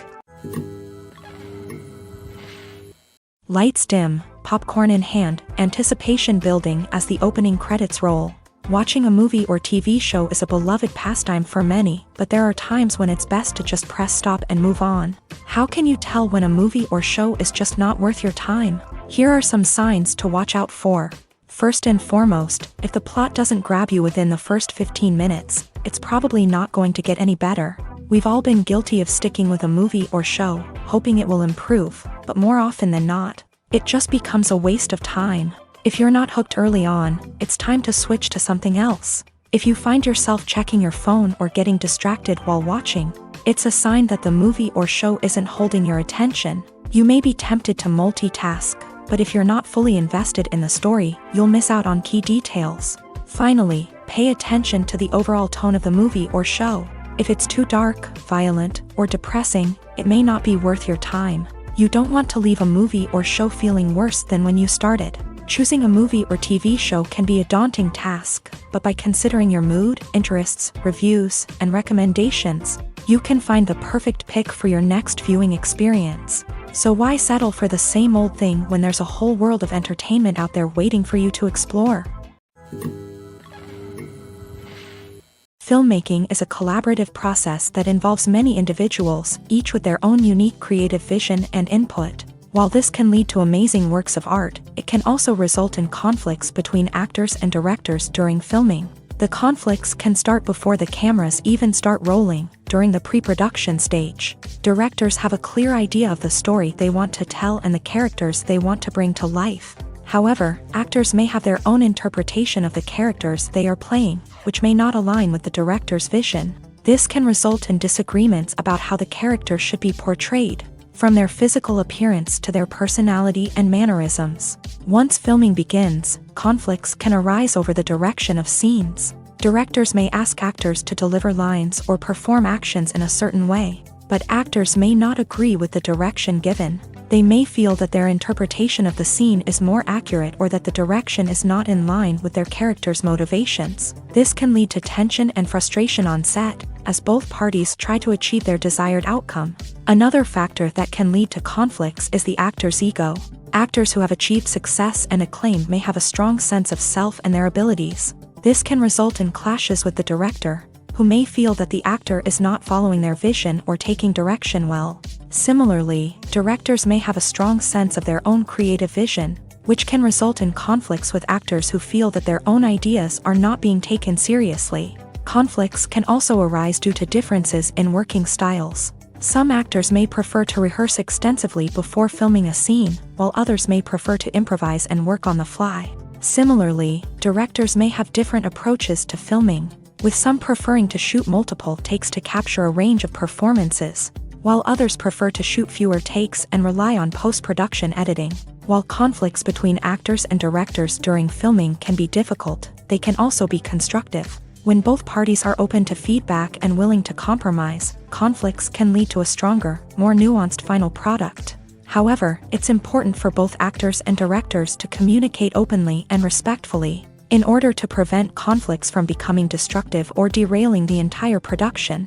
Lights dim, popcorn in hand, anticipation building as the opening credits roll. Watching a movie or TV show is a beloved pastime for many, but there are times when it's best to just press stop and move on. How can you tell when a movie or show is just not worth your time? Here are some signs to watch out for. First and foremost, if the plot doesn't grab you within the first 15 minutes, it's probably not going to get any better. We've all been guilty of sticking with a movie or show, hoping it will improve, but more often than not, it just becomes a waste of time. If you're not hooked early on, it's time to switch to something else. If you find yourself checking your phone or getting distracted while watching, it's a sign that the movie or show isn't holding your attention. You may be tempted to multitask, but if you're not fully invested in the story, you'll miss out on key details. Finally, pay attention to the overall tone of the movie or show. If it's too dark, violent, or depressing, it may not be worth your time. You don't want to leave a movie or show feeling worse than when you started. Choosing a movie or TV show can be a daunting task, but by considering your mood, interests, reviews, and recommendations, you can find the perfect pick for your next viewing experience. So why settle for the same old thing when there's a whole world of entertainment out there waiting for you to explore? Filmmaking is a collaborative process that involves many individuals, each with their own unique creative vision and input. While this can lead to amazing works of art, it can also result in conflicts between actors and directors during filming. The conflicts can start before the cameras even start rolling, during the pre-production stage. Directors have a clear idea of the story they want to tell and the characters they want to bring to life. However, actors may have their own interpretation of the characters they are playing, which may not align with the director's vision. This can result in disagreements about how the characters should be portrayed, from their physical appearance to their personality and mannerisms. Once filming begins, conflicts can arise over the direction of scenes. Directors may ask actors to deliver lines or perform actions in a certain way, but actors may not agree with the direction given. They may feel that their interpretation of the scene is more accurate or that the direction is not in line with their character's motivations. This can lead to tension and frustration on set, as both parties try to achieve their desired outcome. Another factor that can lead to conflicts is the actor's ego. Actors who have achieved success and acclaim may have a strong sense of self and their abilities. This can result in clashes with the director, who may feel that the actor is not following their vision or taking direction well. Similarly, directors may have a strong sense of their own creative vision, which can result in conflicts with actors who feel that their own ideas are not being taken seriously. Conflicts can also arise due to differences in working styles. Some actors may prefer to rehearse extensively before filming a scene, while others may prefer to improvise and work on the fly. Similarly, directors may have different approaches to filming, with some preferring to shoot multiple takes to capture a range of performances, while others prefer to shoot fewer takes and rely on post-production editing. While conflicts between actors and directors during filming can be difficult, they can also be constructive. When both parties are open to feedback and willing to compromise, conflicts can lead to a stronger, more nuanced final product. However, it's important for both actors and directors to communicate openly and respectfully, in order to prevent conflicts from becoming destructive or derailing the entire production.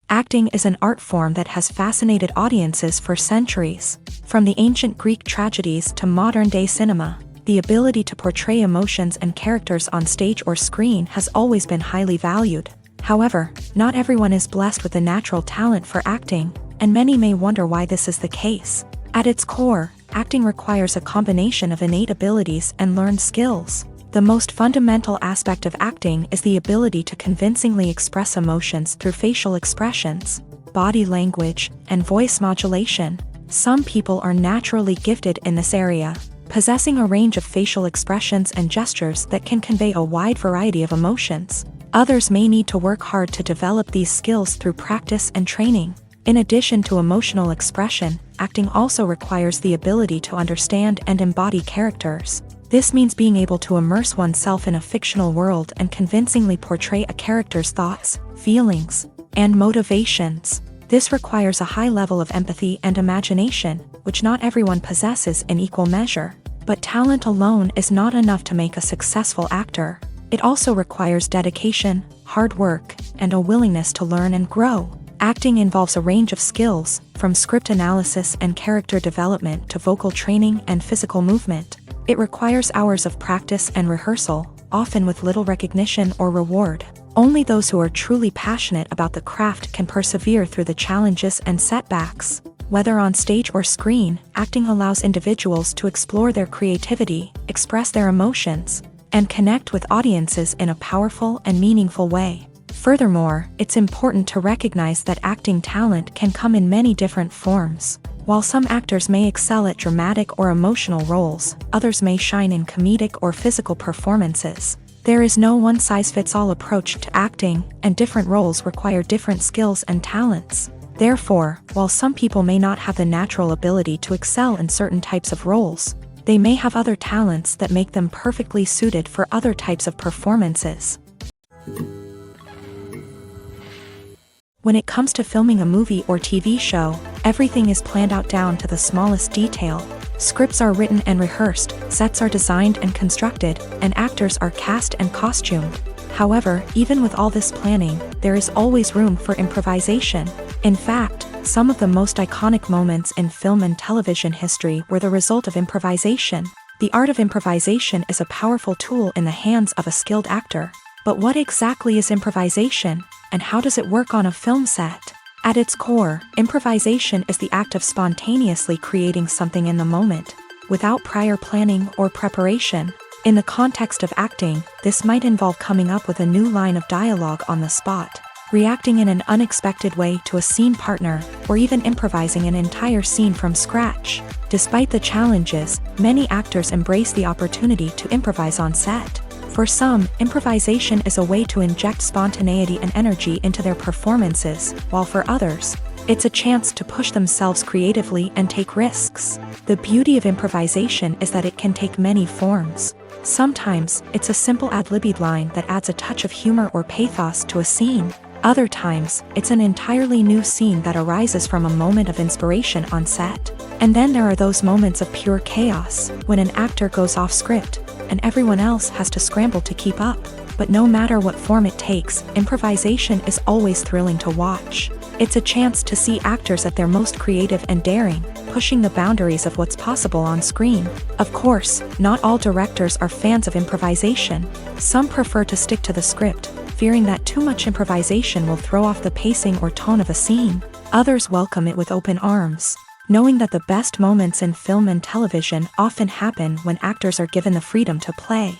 Acting is an art form that has fascinated audiences for centuries. From the ancient Greek tragedies to modern-day cinema, the ability to portray emotions and characters on stage or screen has always been highly valued. However, not everyone is blessed with a natural talent for acting, and many may wonder why this is the case. At its core, acting requires a combination of innate abilities and learned skills. The most fundamental aspect of acting is the ability to convincingly express emotions through facial expressions, body language, and voice modulation. Some people are naturally gifted in this area, possessing a range of facial expressions and gestures that can convey a wide variety of emotions. Others may need to work hard to develop these skills through practice and training. In addition to emotional expression, acting also requires the ability to understand and embody characters. This means being able to immerse oneself in a fictional world and convincingly portray a character's thoughts, feelings, and motivations. This requires a high level of empathy and imagination, which not everyone possesses in equal measure. But talent alone is not enough to make a successful actor. It also requires dedication, hard work, and a willingness to learn and grow. Acting involves a range of skills, from script analysis and character development to vocal training and physical movement. It requires hours of practice and rehearsal, often with little recognition or reward. Only those who are truly passionate about the craft can persevere through the challenges and setbacks. Whether on stage or screen, acting allows individuals to explore their creativity, express their emotions, and connect with audiences in a powerful and meaningful way. Furthermore, it's important to recognize that acting talent can come in many different forms. While some actors may excel at dramatic or emotional roles, others may shine in comedic or physical performances. There is no one-size-fits-all approach to acting, and different roles require different skills and talents. Therefore, while some people may not have the natural ability to excel in certain types of roles, they may have other talents that make them perfectly suited for other types of performances. When it comes to filming a movie or TV show, everything is planned out down to the smallest detail. Scripts are written and rehearsed, sets are designed and constructed, and actors are cast and costumed. However, even with all this planning, there is always room for improvisation. In fact, some of the most iconic moments in film and television history were the result of improvisation. The art of improvisation is a powerful tool in the hands of a skilled actor. But what exactly is improvisation, and how does it work on a film set? At its core, improvisation is the act of spontaneously creating something in the moment, without prior planning or preparation. In the context of acting, this might involve coming up with a new line of dialogue on the spot, reacting in an unexpected way to a scene partner, or even improvising an entire scene from scratch. Despite the challenges, many actors embrace the opportunity to improvise on set. For some, improvisation is a way to inject spontaneity and energy into their performances, while for others, it's a chance to push themselves creatively and take risks. The beauty of improvisation is that it can take many forms. Sometimes, it's a simple ad-libbed line that adds a touch of humor or pathos to a scene. Other times, it's an entirely new scene that arises from a moment of inspiration on set. And then there are those moments of pure chaos, when an actor goes off script, and everyone else has to scramble to keep up. But no matter what form it takes, improvisation is always thrilling to watch. It's a chance to see actors at their most creative and daring, pushing the boundaries of what's possible on screen. Of course, not all directors are fans of improvisation. Some prefer to stick to the script, fearing that too much improvisation will throw off the pacing or tone of a scene. Others welcome it with open arms, knowing that the best moments in film and television often happen when actors are given the freedom to play.